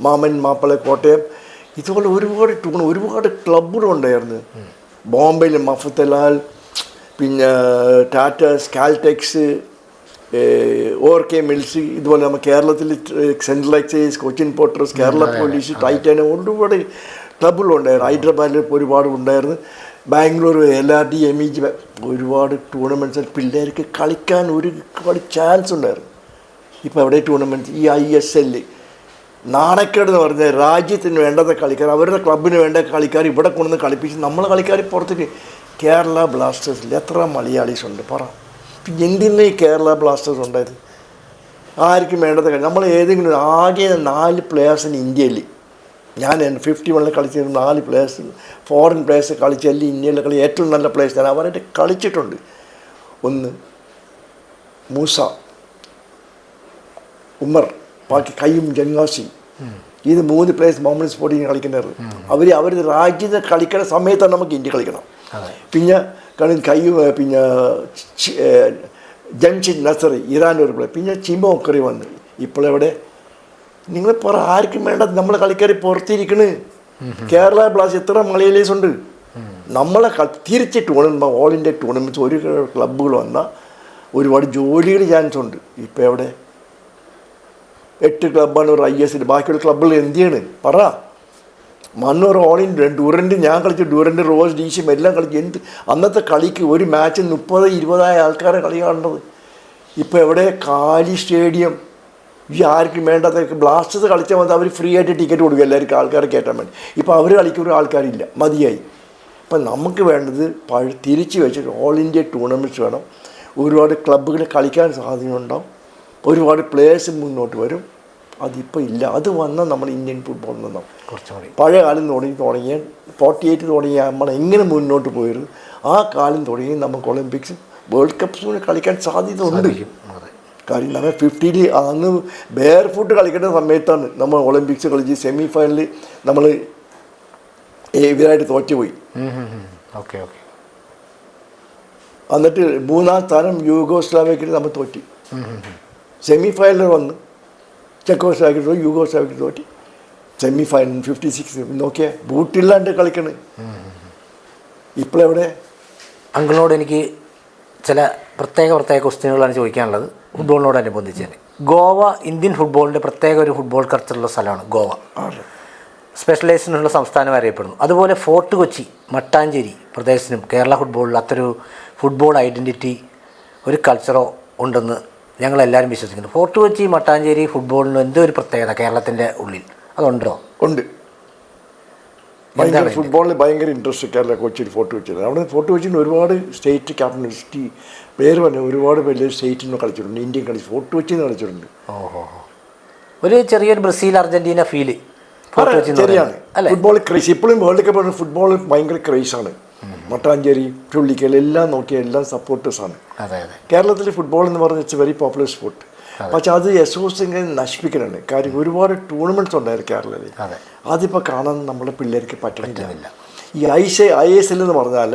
Mammen Mappillai Kottayam. ഇതുപോലെ ഒരുപാട് ക്ലബ്ബുകളുണ്ടായിരുന്നു. ബോംബെയിൽ മഫത്തലാൽ, പിന്നെ ടാറ്റ, കാൽടെക്സ്, ORK മിൽസ്. ഇതുപോലെ നമ്മൾ കേരളത്തിൽ central excise, Cochin Porter's, Kerala police, titanium, ഒരുപാട് ക്ലബ്ബുകളുണ്ടായിരുന്നു. ഹൈദരാബാദിൽ ഒരുപാട് ഉണ്ടായിരുന്നു. ബാംഗ്ലൂർ LRD, MEG, ഒരുപാട് ടൂർണമെൻറ്റ്സ് പിള്ളേർക്ക് കളിക്കാൻ ഒരുപാട് ചാൻസ് ഉണ്ടായിരുന്നു. ഇപ്പോൾ എവിടെ ടൂർണമെൻറ്റ്സ്? ഈ ISL നാണക്കേട് എന്ന് പറഞ്ഞാൽ രാജ്യത്തിന് വേണ്ടത് കളിക്കാർ, അവരുടെ ക്ലബിന് വേണ്ട കളിക്കാർ ഇവിടെ കൊണ്ടുവന്ന് കളിപ്പിച്ച് നമ്മളെ കളിക്കാർ പുറത്തേക്ക്. കേരള ബ്ലാസ്റ്റേഴ്സിൽ എത്ര മലയാളീസ് ഉണ്ട് പറ? എന്തിനാ ഈ കേരള ബ്ലാസ്റ്റേഴ്സ് ഉണ്ടായത്? ആർക്കും വേണ്ടത് നമ്മൾ ഏതെങ്കിലും ആകെ 4 പ്ലെയേഴ്സിന് ഇന്ത്യയിൽ, ഞാൻ 51 കളിച്ചിരുന്ന 4 പ്ലെയേഴ്സ്, ഫോറിൻ പ്ലെയേഴ്സ് കളിച്ചല്ല ഇന്ത്യയിലെ കളി ഏറ്റവും നല്ല പ്ലെയേഴ്സ് ഞാൻ അവരായിട്ട് കളിച്ചിട്ടുണ്ട്. ഒന്ന് മൂസ, ഉമർ, ബാക്കി കയ്യും, ജംഗാസി. ഇത് 3 പ്ലേയേഴ്സ് മുഹമ്മദ് സ്പോർട്ടിങ് കളിക്കുന്നത്. അവർ രാജ്യത്ത് കളിക്കുന്ന സമയത്താണ് നമുക്ക് ഇന്ത്യ കളിക്കണം. പിന്നെ കയ്യും, പിന്നെ ജംഷിദ് നസറി, ഇറാൻ്റെ ഒരു പ്ലെയർ, പിന്നെ ചിമോ ഒക്കറി വന്ന്. ഇപ്പോഴെവിടെ നിങ്ങൾ പറ, ആർക്കും വേണ്ട നമ്മളെ കളിക്കാർ പുറത്തിരിക്കണ്. കേരള ബ്ലാസ്റ്റേഴ്സ് എത്ര മലയാളീസ് ഉണ്ട്. നമ്മളെ തിരിച്ച് ടൂർണമെൻറ്റ്, ഓൾ ഇന്ത്യ ടൂർണമെൻറ്റ്സ് ഒരു ക്ലബ്ബുകൾ വന്നാൽ ഒരുപാട് ജോലികൾ ചാൻസ് ഉണ്ട്. ഇപ്പോൾ എവിടെ 8 ക്ലബ്ബാണ് ഒരു ISL. ബാക്കിയുള്ള ക്ലബ്ബുകൾ എന്ത് ചെയ്യണ് പറ? മണ്ണൂർ ഓൾ ഇന്ത്യ ഡ്യൂറൻറ്റ് ഞാൻ കളിച്ചു, ഡ്യൂറൻറ്റ് റോസ് DCM എല്ലാം കളിച്ചു. അന്നത്തെ കളിക്ക് ഒരു മാച്ച് 30-20 ആൾക്കാരെ കളി കാണേണ്ടത്. ഇപ്പോൾ എവിടെ? കാലി സ്റ്റേഡിയം. ഈ ആർക്കും വേണ്ടാത്ത ബ്ലാസ്റ്റേഴ്സ് കളിച്ചാൽ മതി, അവർ ഫ്രീ ആയിട്ട് ടിക്കറ്റ് കൊടുക്കും എല്ലാവർക്കും ആൾക്കാരെ കയറ്റാൻ വേണ്ടി. ഇപ്പോൾ അവർ കളിക്കുന്ന ആൾക്കാരില്ല, മതിയായി. അപ്പം നമുക്ക് വേണ്ടത് തിരിച്ച് വെച്ചിട്ട് ഓൾ ഇന്ത്യ ടൂർണമെൻറ്റ്സ് വേണം. ഒരുപാട് ക്ലബ്ബുകൾ കളിക്കാൻ സാധ്യതയുണ്ടാവും, ഒരുപാട് പ്ലേയേഴ്സ് മുന്നോട്ട് വരും. അതിപ്പോൾ ഇല്ല. അത് വന്നാൽ നമ്മൾ ഇന്ത്യൻ ഫുട്ബോൾ നിന്നും കുറച്ചുകൂടി പഴയ കാലം തുടങ്ങിയ 48 തുടങ്ങിയ നമ്മൾ എങ്ങനെ മുന്നോട്ട് പോയിരുന്നു, ആ കാലം തുടങ്ങി നമുക്ക് ഒളിമ്പിക്സ്, വേൾഡ് കപ്പ്സ് കളിക്കാൻ സാധ്യത ഉണ്ട്. കാര്യം നമ്മൾ 50 അന്ന് ബെയർ ഫുട്ട് കളിക്കേണ്ട സമയത്താണ് നമ്മൾ ഒളിമ്പിക്സ് കളിച്ച് സെമി ഫൈനലിൽ നമ്മൾ ഇവരായിട്ട് തോറ്റുപോയി. എന്നിട്ട് 3ാം സ്ഥാനം യൂഗോസ്ലാവിയക്ക് നമ്മൾ തോറ്റി. സെമി ഫൈനലിൽ വന്ന് ചെക്കോസ്ലാവിയക്ക് തോറ്റി, യൂഗോസ്ലാവിയക്ക് തോറ്റി. സെമി ഫൈനൽ 56 നോക്കിയാൽ ബൂട്ടില്ലാണ്ട് കളിക്കണ്. ഇപ്പോഴെവിടെ? അങ്കിളിനോട് എനിക്ക് ചില പ്രത്യേക ക്വസ്റ്റ്യനുകളാണ് ചോദിക്കാനുള്ളത് ഫുട്ബോളിനോടനുബന്ധിച്ച് തന്നെ. ഗോവ ഇന്ത്യൻ ഫുട്ബോളിൻ്റെ പ്രത്യേക ഒരു ഫുട്ബോൾ കൾച്ചറുള്ള സ്ഥലമാണ് ഗോവ. സ്പെഷ്യലൈസേഷനുള്ള സംസ്ഥാനം അറിയപ്പെടുന്നു. അതുപോലെ ഫോർട്ട് കൊച്ചി മട്ടാഞ്ചേരി പ്രദേശത്തിനും കേരള ഫുട്ബോളിൽ അത്തൊരു ഫുട്ബോൾ ഐഡൻറ്റിറ്റി ഒരു കൾച്ചറോ ഉണ്ടെന്ന് ഞങ്ങളെല്ലാവരും വിശ്വസിക്കുന്നു. ഫോർട്ട് കൊച്ചി മട്ടാഞ്ചേരി ഫുട്ബോളിന് എന്തോ ഒരു പ്രത്യേകത കേരളത്തിൻ്റെ ഉള്ളിൽ അതുണ്ടോ? ഉണ്ട്. ഭയങ്കര ഫുട്ബോളിൽ ഭയങ്കര ഇൻട്രസ്റ്റ് കേരള കൊച്ചിയിൽ ഫോർട്ട് കൊച്ചിയിൽ. അവിടെ ഫോർട്ട് കൊച്ചിയിൽ ഒരുപാട് സ്റ്റേറ്റ് ക്യാപ്റ്റൻ പേര് പറഞ്ഞ ഒരുപാട് വലിയ സ്റ്റേറ്റിൽ നിന്ന് കളിച്ചിട്ടുണ്ട്. ഇന്ത്യൻ കളി ഫോർട്ട് കൊച്ചിയിൽ നിന്ന് കളിച്ചിട്ടുണ്ട്. ഓഹോ, ഒരു ചെറിയൊരു ബ്രസീൽ അർജൻറ്റീന ഫീല് ശരിയാണ്. ഫുട്ബോൾ ക്രേസ് ഇപ്പോഴും വേൾഡ് കപ്പ് ഫുട്ബോൾ ഭയങ്കര ക്രേസാണ്. മട്ടാഞ്ചേരി ചുള്ളിക്കൽ എല്ലാം നോക്കിയ എല്ലാം സപ്പോർട്ടേഴ്സാണ്. കേരളത്തിൽ ഫുട്ബോൾ എന്ന് പറഞ്ഞാൽ ഇറ്റ്സ് വെരി പോപ്പുലർ സ്പോർട്ട്. പക്ഷെ അത് അസോസിയേഷൻ നശിപ്പിക്കുന്നുണ്ട്. കാര്യം ഒരുപാട് ടൂർണമെൻറ്റ്സ് ഉണ്ടായിരുന്നു കേരളത്തിൽ. അതിപ്പോൾ കാണാൻ നമ്മുടെ പിള്ളേർക്ക് പറ്റണില്ല. ഈ ISL എന്ന് പറഞ്ഞാൽ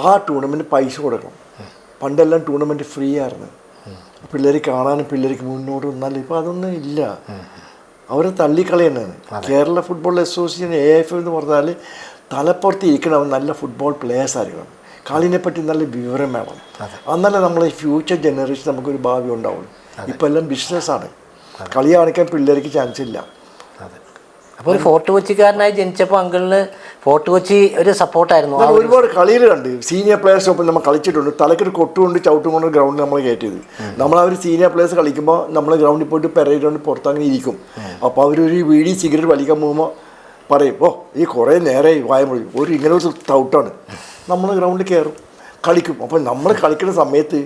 ആ ടൂർണമെൻറ്റ് പൈസ കൊടുക്കണം. പണ്ടെല്ലാം ടൂർണമെൻറ്റ് ഫ്രീ ആയിരുന്നു. പിള്ളേർ കാണാനും പിള്ളേർക്ക് മുന്നോട്ട് വന്നാലും ഇപ്പോൾ അതൊന്നും ഇല്ല. അവരെ തള്ളിക്കളയുന്നതാണ്. കേരള ഫുട്ബോൾ അസോസിയേഷൻ AIF എന്ന് പറഞ്ഞാൽ തലപ്പുറത്ത് ഇരിക്കണം നല്ല ഫുട്ബോൾ പ്ലേയേഴ്സ് ആയിരിക്കണം. കളിനെപ്പറ്റി നല്ല വിവരം വേണം. എന്നാലേ നമ്മളെ ഫ്യൂച്ചർ ജനറേഷൻ നമുക്കൊരു ഭാവി ഉണ്ടാവുള്ളൂ. ഇപ്പം എല്ലാം ബിസിനസ്സാണ്. കളി കാണിക്കാൻ പിള്ളേർക്ക് ചാൻസ് ഇല്ല. അപ്പോൾ ഒരു ഫോർട്ട് കൊച്ചിക്കാരനായി ജനിച്ചപ്പോൾ അങ്കിളിന് ഫോർട്ട് കൊച്ചി ഒരു സപ്പോർട്ടായിരുന്നു. ഒരുപാട് കളിയിൽ കണ്ട് സീനിയർ പ്ലേയേഴ്സ് ഒപ്പം നമ്മൾ കളിച്ചിട്ടുണ്ട്. തലക്കൊരു കൊട്ടുകൊണ്ട് ചവിട്ടും കൊണ്ട് ഗ്രൗണ്ടിൽ നമ്മൾ കയറ്റിയത്. നമ്മൾ സീനിയർ പ്ലേയേഴ്സ് കളിക്കുമ്പോൾ നമ്മൾ ഗ്രൗണ്ടിൽ പോയിട്ട് പെരയിട്ടുണ്ട് പുറത്തങ്ങനെ ഇരിക്കും. അപ്പോൾ അവരൊരു വീടി സിഗരറ്റ് വലിക്കാൻ പോകുമ്പോൾ പറയും, ഓ ഈ കുറേ നേരെ വായമൊഴി ഒരു ഇങ്ങനെ ഒരു തൗട്ടാണ്. നമ്മൾ ഗ്രൗണ്ടിൽ കയറും കളിക്കും. അപ്പോൾ നമ്മൾ കളിക്കുന്ന സമയത്ത്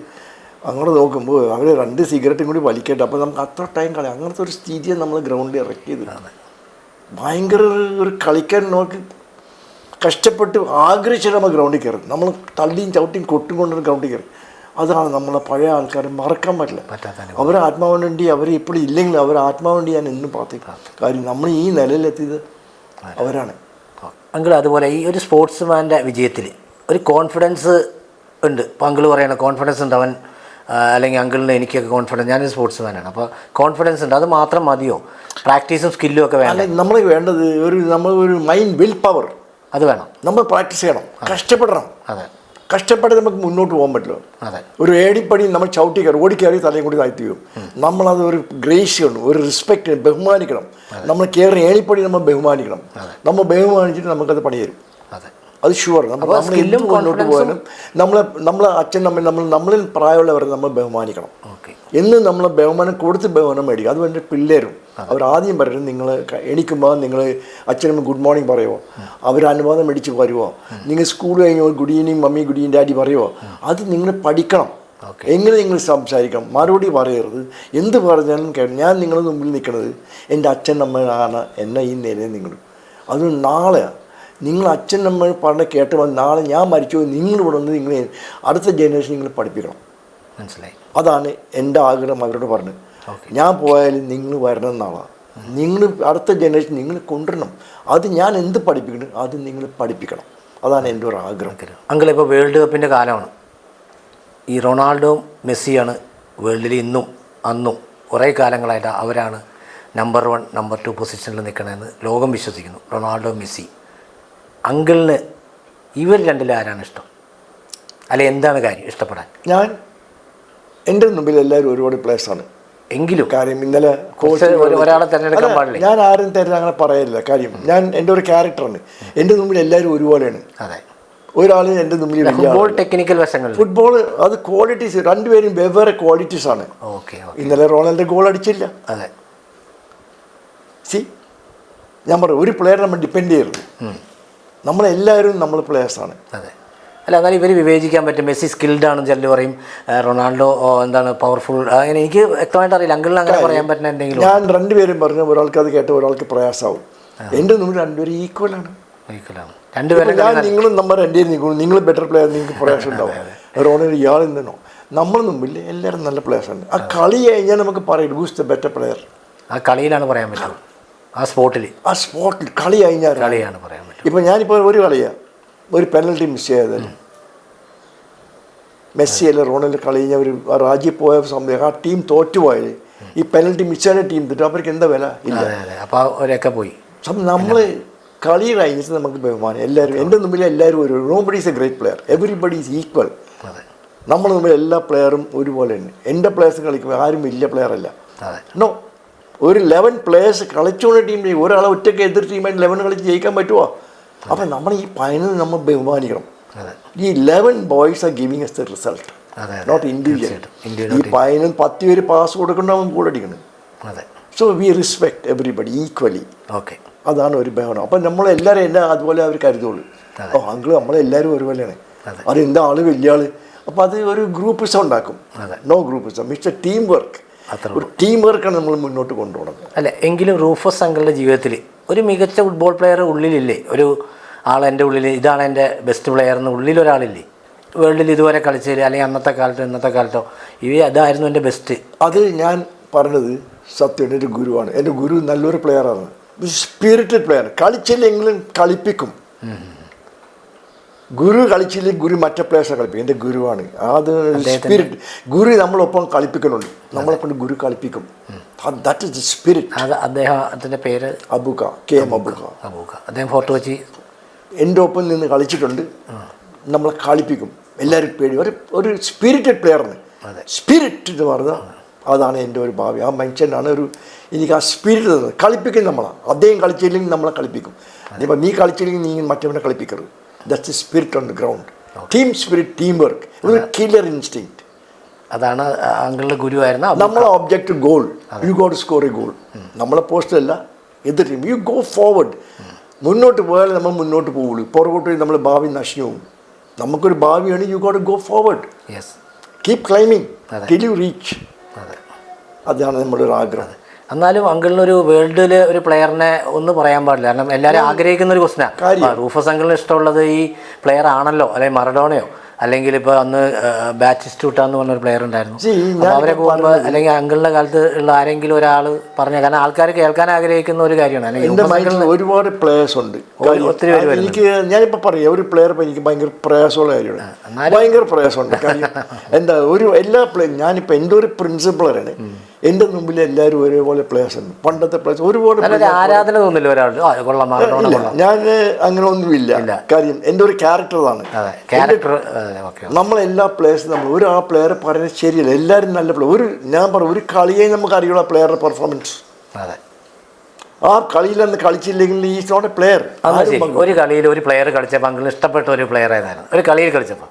അങ്ങോട്ട് നോക്കുമ്പോൾ അവർ 2 സിഗരറ്റും കൂടി വലിക്കട്ടെ. അപ്പോൾ നമുക്ക് അത്ര ടൈം കളി അങ്ങനത്തെ ഒരു സ്ഥിതിയാണ് നമ്മൾ ഗ്രൗണ്ടിൽ ഇറക്കിയത്. ഭയങ്കര ഒരു കളിക്കാൻ നോക്കി കഷ്ടപ്പെട്ട് ആഗ്രഹിച്ചിട്ട് നമ്മൾ ഗ്രൗണ്ടിൽ കയറും. നമ്മൾ തള്ളിയും ചവിട്ടിയും കൊട്ടും കൊണ്ടൊരു ഗ്രൗണ്ടിൽ കയറും. അതാണ് നമ്മളെ പഴയ ആൾക്കാരെ മറക്കാൻ പറ്റില്ല. അവരെ ആത്മാവിന് വേണ്ടി അവർ ഇപ്പോഴും ഇല്ലെങ്കിൽ അവർ ആത്മാവിന് വേണ്ടി ഞാൻ എന്നും പ്രാർത്ഥിക്കാം. കാര്യം നമ്മൾ ഈ നിലയിലെത്തിയത് അവരാണ്. അങ്കിൾ അതുപോലെ ഈ ഒരു സ്പോർട്സ്മാൻ്റെ വിജയത്തിൽ ഒരു കോൺഫിഡൻസ് ഉണ്ട്. ഇപ്പോൾ അങ്കിൾ പറയണ കോൺഫിഡൻസ് ഉണ്ട് അവൻ, അല്ലെങ്കിൽ അങ്കിളിന് എനിക്കൊക്കെ കോൺഫിഡൻസ്, ഞാനൊരു സ്പോർട്സ്മാനാണ്. അപ്പോൾ കോൺഫിഡൻസ് ഉണ്ട്, അത് മാത്രം മതിയോ? പ്രാക്ടീസും സ്കില്ലും ഒക്കെ വേണം. നമ്മൾ വേണ്ടത് ഒരു മൈൻഡ് വിൽ പവർ അത് വേണം. നമ്മൾ പ്രാക്ടീസ് ചെയ്യണം, കഷ്ടപ്പെടണം. അതെ, കഷ്ടപ്പെട്ട് നമുക്ക് മുന്നോട്ട് പോകാൻ പറ്റുമോ? അതെ. ഒരു ഏടിപ്പടി നമ്മൾ ചവിട്ടി കയറി ഓടിക്കയറി തലയും കൂടി താഴ്ത്തി വീഴും. നമ്മളത് ഒരു ഗ്രേഷ്യാണ്, ഒരു റെസ്പെക്റ്റ്, ബഹുമാനിക്കണം. നമ്മൾ കയറി ഏണിപ്പടി നമ്മൾ ബഹുമാനിക്കണം. നമ്മൾ ബഹുമാനിച്ചിട്ട് നമുക്കത് പണി തരും. അത് ഷുവർ. നമ്മൾ മുന്നോട്ട് പോകാനും നമ്മളെ അച്ഛൻ നമ്മളിൽ പ്രായമുള്ളവരെ നമ്മൾ ബഹുമാനിക്കണം. എന്ന് നമ്മളെ ബഹുമാനം കൊടുത്ത് ബഹുമാനം മേടിക്കും. അത് വേണ്ടി പിള്ളേരും അവരാദ്യം പറയും, നിങ്ങൾ എണീക്കുമ്പോൾ നിങ്ങൾ അച്ഛനും ഗുഡ് മോർണിംഗ് പറയുമോ, അവർ അനുവാദം മേടിച്ച് വരുമോ, നിങ്ങൾ സ്കൂൾ കഴിഞ്ഞോ good evening mummy good evening daddy പറയുമോ, അത് നിങ്ങൾ പഠിക്കണം. എങ്ങനെ നിങ്ങൾ സംസാരിക്കണം, മറുപടി പറയരുത്. എന്ത് പറഞ്ഞാലും ഞാൻ നിങ്ങളുടെ മുമ്പിൽ നിൽക്കുന്നത് എൻ്റെ അച്ഛൻ അമ്മയാണ് എന്നെ ഈ നിലയിൽ നിങ്ങൾ. അത് നാളെ നിങ്ങൾ അച്ഛൻ നമ്മൾ പറഞ്ഞ് കേട്ട് നാളെ ഞാൻ മരിച്ചു നിങ്ങൾ ഇവിടെ വന്ന് നിങ്ങൾ അടുത്ത ജനറേഷൻ നിങ്ങൾ പഠിപ്പിക്കണം. മനസ്സിലായി? അതാണ് എൻ്റെ ആഗ്രഹം അവരോട് പറഞ്ഞത്. ഞാൻ പോയാലും നിങ്ങൾ വരണം എന്നാളാണ്. നിങ്ങൾ അടുത്ത ജനറേഷൻ നിങ്ങൾ കൊണ്ടുവരണം. അത് ഞാൻ എന്ത് പഠിപ്പിക്കണം അത് നിങ്ങൾ പഠിപ്പിക്കണം. അതാണ് എൻ്റെ ഒരു ആഗ്രഹം. അങ്കിൾ, ഇപ്പോൾ വേൾഡ് കപ്പിൻ്റെ കാലമാണ്. ഈ റൊണാൾഡോ മെസ്സിയാണ് വേൾഡിൽ ഇന്നും അന്നും കുറേ കാലങ്ങളായിട്ട് അവരാണ് നമ്പർ 1 നമ്പർ 2 പൊസിഷനിൽ നിൽക്കണമെന്ന് ലോകം വിശ്വസിക്കുന്നു. Ronaldo, Messi. അങ്കിളിന് ഇവർ രണ്ടിൽ ആരാണ് ഇഷ്ടം? അല്ലെ എന്താണ് കാര്യം ഇഷ്ടപ്പെടാൻ? എൻ്റെ മുമ്പിൽ എല്ലാവരും ഒരുപാട് പ്ലേയേഴ്സാണ്. എങ്കിലും കാര്യം ഇന്നലെ ഒരാളെ തിരഞ്ഞെടുക്കാൻ പാടില്ല. ഞാൻ ആരും തരുന്ന അങ്ങനെ പറയില്ല. കാര്യം എൻ്റെ ഒരു ക്യാരക്ടറാണ്. എൻ്റെ മുമ്പിൽ എല്ലാവരും ഒരുപോലെയാണ്. അതെ, ഒരാൾ എൻ്റെ മുമ്പിൽ ഫുട്ബോൾ ടെക്നിക്കൽ വശങ്ങൾ, ഫുട്ബോൾ അത് ക്വാളിറ്റീസ്, രണ്ടുപേരും വെവ്വേറെ ക്വാളിറ്റീസ് ആണ്. ഇന്നലെ റൊണാൾഡോ ഗോൾ അടിച്ചില്ല. അതെ, ഞാൻ പറയും ഒരു പ്ലെയർ നമ്മൾ ഡിപ്പെൻഡ് ചെയ്യരുത്. നമ്മളെല്ലാവരും നമ്മൾ പ്ലെയേഴ്സാണ്. അതെ. അല്ല, എന്നാലും ഇവർ വിവേചിക്കാൻ പറ്റും. മെസ്സി സ്കിൽഡ് ആണെന്ന് ചിലർ പറയും, റൊണാൾഡോ എന്താണ് പവർഫുൾ. അങ്ങനെ എനിക്ക് വ്യക്തമായിട്ട് അറിയില്ല. അങ്കിളിന് അങ്ങനെ പറയാൻ പറ്റുന്ന എന്തെങ്കിലും? ഞാൻ രണ്ടുപേരും പറഞ്ഞു, ഒരാൾക്ക് അത് കേട്ട് ഒരാൾക്ക് പ്രയാസമാവും. എൻ്റെ മുമ്പിൽ രണ്ടുപേരും ഈക്വലാണ്. രണ്ടുപേരും ഞാൻ നിങ്ങളും നമ്മൾ രണ്ടുപേരും നിൽക്കുന്നു. നിങ്ങൾ ബെറ്റർ പ്ലെയർ, നിങ്ങൾക്ക് പ്രയാസം ഉണ്ടാവും. റോണൽ ഇയാൾ നിന്നോ നമ്മൾ മുമ്പിൽ എല്ലാവരും നല്ല പ്ലെയേഴ്സാണ്. ആ കളി കഴിഞ്ഞാൽ നമുക്ക് പറയും ഹൂസ് ദ ബെറ്റർ പ്ലെയർ. ആ കളിയിലാണ് പറയാൻ പറ്റും. ആ സ്പോട്ടിൽ കളി കഴിഞ്ഞാൽ കളിയാണ് പറയാൻ പറ്റും. ഇപ്പം ഞാനിപ്പോൾ ഒരു കളിയാണ് ഒരു പെനൽറ്റി മിസ് ചെയ്തത്. മെസ്സി അല്ല റൊണാൾഡോ കളി കഴിഞ്ഞാൽ ഒരു രാജ്യം പോയ സമയം ആ ടീം തോറ്റുപോയത് ഈ പെനൽറ്റി മിസ്സായ ടീം തെറ്റും അവർക്ക് എന്താ വില ഇല്ല. അപ്പോൾ അവരൊക്കെ പോയി. നമ്മൾ കളി കഴിഞ്ഞിട്ട് നമുക്ക് ബഹുമാനം എല്ലാവരും. എൻ്റെ മുമ്പിൽ എല്ലാവരും ഒരു nobody is A great player, everybody is equal. നമ്മുടെ മുമ്പിൽ എല്ലാ പ്ലെയറും ഒരുപോലെ ഉണ്ട്. എൻ്റെ പ്ലെയേഴ്സ് കളിക്കുമ്പോൾ ആരും വലിയ പ്ലെയർ അല്ല. നോ, ഒരു 11 പ്ലേയേഴ്സ് കളിച്ചുകൊണ്ട് ടീമിൽ ഒരാളെ ഒറ്റയ്ക്ക് എതിർ ടീമായിട്ട് 11 കളിച്ച് ജയിക്കാൻ പറ്റുമോ? അപ്പം നമ്മൾ ഈ പതിനൊന്ന് നമ്മൾ ബഹുമാനിക്കണം. ഈ 11 boys are giving us the result, not individual. ഈ 10 പേര് പാസ് കൊടുക്കണ്ടാവും ഗോൾ അടിക്കണം. So we respect everybody equally. Okay, അതാണ് ഒരു ബഹനം. അപ്പം നമ്മളെല്ലാവരും എല്ലാം അതുപോലെ അവർ കരുതുള്ളൂ. ഓ അങ്കിള് നമ്മളെല്ലാവരും ഒരുപോലെയാണ്, അത് എന്താ ആള് വലിയ ആള്. അപ്പോൾ അത് ഒരു ഗ്രൂപ്പിസം ഉണ്ടാക്കും. No groupism, it's a team work. ഒരു ടീം വർക്കാണ് നമ്മൾ മുന്നോട്ട് കൊണ്ടുപോകുന്നത്. അല്ല എങ്കിലും റൂഫസ് അങ്കിളുടെ ജീവിതത്തിൽ ഒരു മികച്ച ഫുട്ബോൾ പ്ലെയർ ഉള്ളിലില്ലേ? ഒരു ആൾ എൻ്റെ ഉള്ളിൽ ഇതാണ് എൻ്റെ ബെസ്റ്റ് പ്ലെയർ എന്ന് ഉള്ളിലൊരാളില്ലേ വേൾഡിൽ ഇതുവരെ കളിച്ചതിൽ, അല്ലെങ്കിൽ അന്നത്തെ കാലത്തോ ഇന്നത്തെ കാലത്തോ അതായിരുന്നു എൻ്റെ ബെസ്റ്റ്? അത് ഞാൻ പറഞ്ഞത് സത്യമാണ്. എൻ്റെ ഗുരുവാണ്. എൻ്റെ ഗുരു നല്ലൊരു പ്ലെയറാണ്, സ്പിരിറ്റഡ് പ്ലെയർ. കളിച്ചില്ലെങ്കിലും കളിപ്പിക്കും. ഗുരു കളിച്ചില്ലെങ്കിൽ ഗുരു മറ്റേ പ്ലേയേഴ്സിനെ കളിപ്പിക്കും. എൻ്റെ ഗുരുവാണ്. അത് സ്പിരിറ്റ്. ഗുരു നമ്മളൊപ്പം കളിപ്പിക്കുന്നുണ്ട്, നമ്മളെക്കൊണ്ട് ഗുരു കളിപ്പിക്കും. That is the spirit. അദ്ദേഹത്തിൻ്റെ പേര് അബൂക്ക, KM അബൂക്ക. അദ്ദേഹം ഫോർട്ട് കൊച്ചി എൻ്റെ ഒപ്പം നിന്ന് കളിച്ചിട്ടുണ്ട്. നമ്മളെ കളിപ്പിക്കും. എല്ലാവരും പേടി. ഒരു സ്പിരിറ്റഡ് പ്ലെയറാണ്. സ്പിരിറ്റ് എന്ന് പറഞ്ഞാൽ അതാണ് എൻ്റെ ഒരു ഭാവി. ആ മനുഷ്യനാണ് എനിക്ക് ആ സ്പിരിറ്റ് തന്നത്. കളിപ്പിക്കും നമ്മളാണ്. അദ്ദേഹം കളിച്ചില്ലെങ്കിൽ നമ്മളെ കളിപ്പിക്കും. ഇനിയിപ്പോൾ നീ കളിച്ചില്ലെങ്കിൽ നീ മറ്റവനെ കളിപ്പിക്കരുത്. That's the spirit on the ground. Team spirit, team work, ഒരു കില്ലർ ഇൻസ്റ്റിങ്ക്റ്റ്. അതാണ് അങ്കിളുടെ ഗുരുവായിരുന്ന. നമ്മളെ object goal. You got score a goal. നമ്മളെ പോസ്റ്റല്ല എതിർ ടീം. You go forward. മുന്നോട്ട് പോയാൽ നമ്മൾ മുന്നോട്ട് പോകുള്ളൂ. പുറകോട്ട് പോയി നമ്മൾ ഭാവി നശിച്ചു പോകും. നമുക്കൊരു ഭാവിയാണ്. You got go forward. Keep climbing till you reach. അതാണ് നമ്മുടെ ഒരു ആഗ്രഹം. എന്നാലും അങ്കിളിനൊരു വേൾഡിൽ ഒരു പ്ലെയറിനെ ഒന്ന് പറയാൻ പാടില്ല. കാരണം എല്ലാവരും ആഗ്രഹിക്കുന്ന ഒരു ക്വസ്റ്റനാണ്. റൂഫസ് അങ്കിളിന് ഇഷ്ടമുള്ളത് ഈ പ്ലെയർ ആണല്ലോ, അല്ലെങ്കിൽ മറഡോണയോ, അല്ലെങ്കിൽ ഇപ്പോൾ അന്ന് ബാറ്റിസ്റ്റൂട്ട എന്ന് പറഞ്ഞൊരു പ്ലെയർ ഉണ്ടായിരുന്നു. അവരെ പോകുമ്പോൾ അല്ലെങ്കിൽ അങ്കിളിൻ്റെ കാലത്ത് ഉള്ള ആരെങ്കിലും ഒരാൾ പറഞ്ഞ, കാരണം ആൾക്കാർ കേൾക്കാൻ ആഗ്രഹിക്കുന്ന ഒരു കാര്യമാണ്. എൻ്റെ മൈൻഡിൽ ഒരുപാട് പ്ലേയേഴ്സ് ഉണ്ട്, ഒത്തിരി പേര്. എനിക്ക് ഞാനിപ്പോൾ പറയാം, ഒരു പ്ലെയർ ഇപ്പോൾ എനിക്ക് ഭയങ്കര പ്രയാസമുള്ള കാര്യമാണ്. ഭയങ്കര പ്രയാസമുണ്ട്. കാര്യം എന്താ എല്ലാ ഞാനിപ്പോൾ എൻ്റെ ഒരു പ്രിൻസിപ്പളാണ്. എൻ്റെ മുമ്പിൽ എല്ലാവരും ഒരേപോലെ പ്ലേയേഴ്സ് ഉണ്ട്. പണ്ടത്തെ പ്ലേയേഴ്സ് ഒരുപാട് ആരാധന തോന്നില്ല ഒരാൾ. ഞാൻ അങ്ങനെ ഒന്നുമില്ല. കാര്യം എൻ്റെ ഒരു ക്യാരക്ടറാണ്. നമ്മളെല്ലാ പ്ലേയേഴ്സും നമ്മൾ ആ പ്ലെയറെ പറയുന്നത് ശരിയല്ല. എല്ലാവരും നല്ല പ്ലെയർ. ഞാൻ പറഞ്ഞു ഒരു കളിയെ നമുക്ക് അറിയുള്ളൂ പ്ലെയറുടെ പെർഫോമൻസ്. ആ കളിയിലന്ന് കളിച്ചില്ലെങ്കിൽ ഈസ് നോട്ട് എ പ്ലെയർ. ഒരു കളിയിൽ ഒരു പ്ലെയർ കളിച്ചപ്പോൾ അങ്കിളിന് ഇഷ്ടപ്പെട്ട ഒരു പ്ലെയർ ഏതായിരുന്നു? ഒരു കളിയിൽ കളിച്ചപ്പോൾ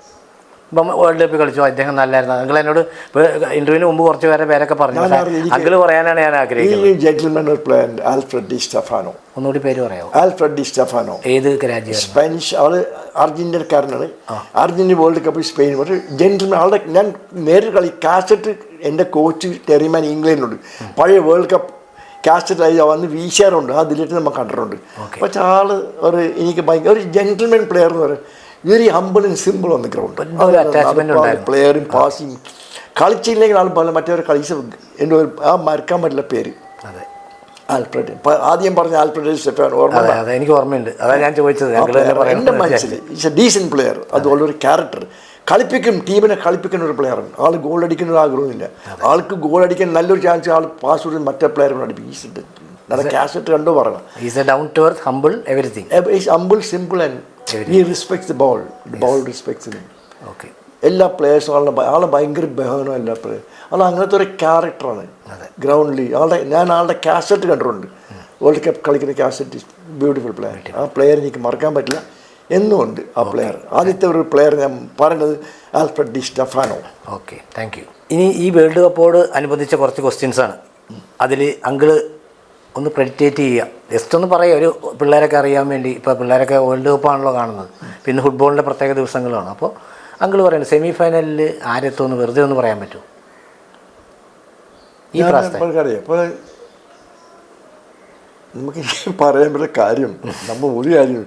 ഇപ്പം വേൾഡ് കപ്പിൽ കളിച്ചു, അദ്ദേഹം നല്ലായിരുന്നു. അങ്കിൾ എന്നോട് ഇന്റർവ്യൂവിന് മുമ്പ് കുറച്ച് പേരൊക്കെ പറഞ്ഞു. അങ്കിൾ പറയാനാണ് ഞാൻ ആഗ്രഹിക്കുന്നത്. Alfred D Stefano. ഒന്നുകൂടി പേര് പറയാമോ? Alfred D Stefano. ഏത് രാജ്യം? സ്പാനിഷ്. ആള് അർജന്റീനക്കാരനാണ്. അർജന്റീന വേൾഡ് കപ്പിൽ സ്പെയിൻ ഒരു ജെന്റിൽമാൻ. ആളുടെ ഞാൻ നേരിട്ട് കളി കാസറ്റ് എൻ്റെ കോച്ച് ടെറിമാൻ ഇംഗ്ലണ്ടിലുണ്ട്. പഴയ വേൾഡ് കപ്പ് കാസറ്റായി വന്ന് വീശാറുണ്ട്. ആ ദിലേറ്റ് നമ്മൾ കണ്ടിട്ടുണ്ട്. പക്ഷെ ആള് എനിക്ക് ഭയങ്കര ഒരു ജെന്റിൽമാൻ പ്ലെയർ എന്ന് പറയും. Very humble and simple on the ground. പ്ലെയറും പാസിങ് കളിച്ചില്ലെങ്കിൽ ആൾ പോലെ മറ്റവരെ കളിച്ച എൻ്റെ മറക്കാൻ പറ്റില്ല പേര്. ആൽഫ്രഡ്. ആദ്യം പറഞ്ഞ ആൽഫ്രഡ് സ്റ്റെഫാനോ ഓർമ്മ എനിക്ക് ഓർമ്മയുണ്ട്. അതാണ് ഞാൻ ചോദിച്ചത്. എൻ്റെ മനസ്സിൽ ഇറ്റ്സ് എ ഡീസൻറ്റ് പ്ലെയർ. അതുപോലെ ഒരു ക്യാരക്ടർ. കളിപ്പിക്കും, ടീമിനെ കളിപ്പിക്കുന്ന ഒരു പ്ലെയറാണ്. ആൾ ഗോൾ അടിക്കുന്ന ഒരു ആഗ്രഹമില്ല. ആൾക്ക് ഗോൾ അടിക്കാൻ നല്ലൊരു ചാൻസ് ആൾ പാസ് കൊടുത്ത് മറ്റേ പ്ലെയറിനെ അടിപ്പിക്കും. കാസറ്റ് കണ്ടു പറയണം. Humble, simple and he respects the ball. The ball respects him. എല്ലാ പ്ലേയേഴ്സും ആളെ ഭയങ്കര ബഹനോ. എല്ലാ പ്ലെയർ അങ്ങനത്തെ ഒരു ക്യാരക്ടറാണ് ഗ്രൗണ്ടിൽ. ആളുടെ കാസറ്റ് കണ്ടിട്ടുണ്ട്. വേൾഡ് കപ്പ് കളിക്കുന്ന കാസറ്റ്. Beautiful player. ആ പ്ലെയർ എനിക്ക് മറക്കാൻ പറ്റില്ല എന്നുമുണ്ട്. ആ പ്ലെയർ ആദ്യത്തെ ഒരു പ്ലെയർ ഞാൻ പറയുന്നത് Alfred D Stefano. Okay, thank you. ഇനി ഈ വേൾഡ് കപ്പോട് അനുബന്ധിച്ച കുറച്ച് ക്വസ്റ്റ്യൻസാണ്. അതിൽ അങ്കിള് ഒന്ന് പ്രെഡിക്റ്റേറ്റ് ചെയ്യുക. ജസ്റ്റ് ഒന്ന് പറയുക, ഒരു പിള്ളേരൊക്കെ അറിയാൻ വേണ്ടി. ഇപ്പോൾ പിള്ളേരൊക്കെ വേൾഡ് കപ്പാണല്ലോ കാണുന്നത്, പിന്നെ ഫുട്ബോളിൻ്റെ പ്രത്യേക ദിവസങ്ങളാണ്. അപ്പോൾ അങ്കിൾ പറയുന്നത് സെമി ഫൈനലിൽ ആരെത്തുമെന്ന് വെറുതെ ഒന്ന് പറയാൻ പറ്റുമോ? ഈ അറിയാം. ഇപ്പോൾ നമുക്ക് പറയാൻ പറ്റുന്ന കാര്യം നമ്മൾ ഒരു കാര്യം,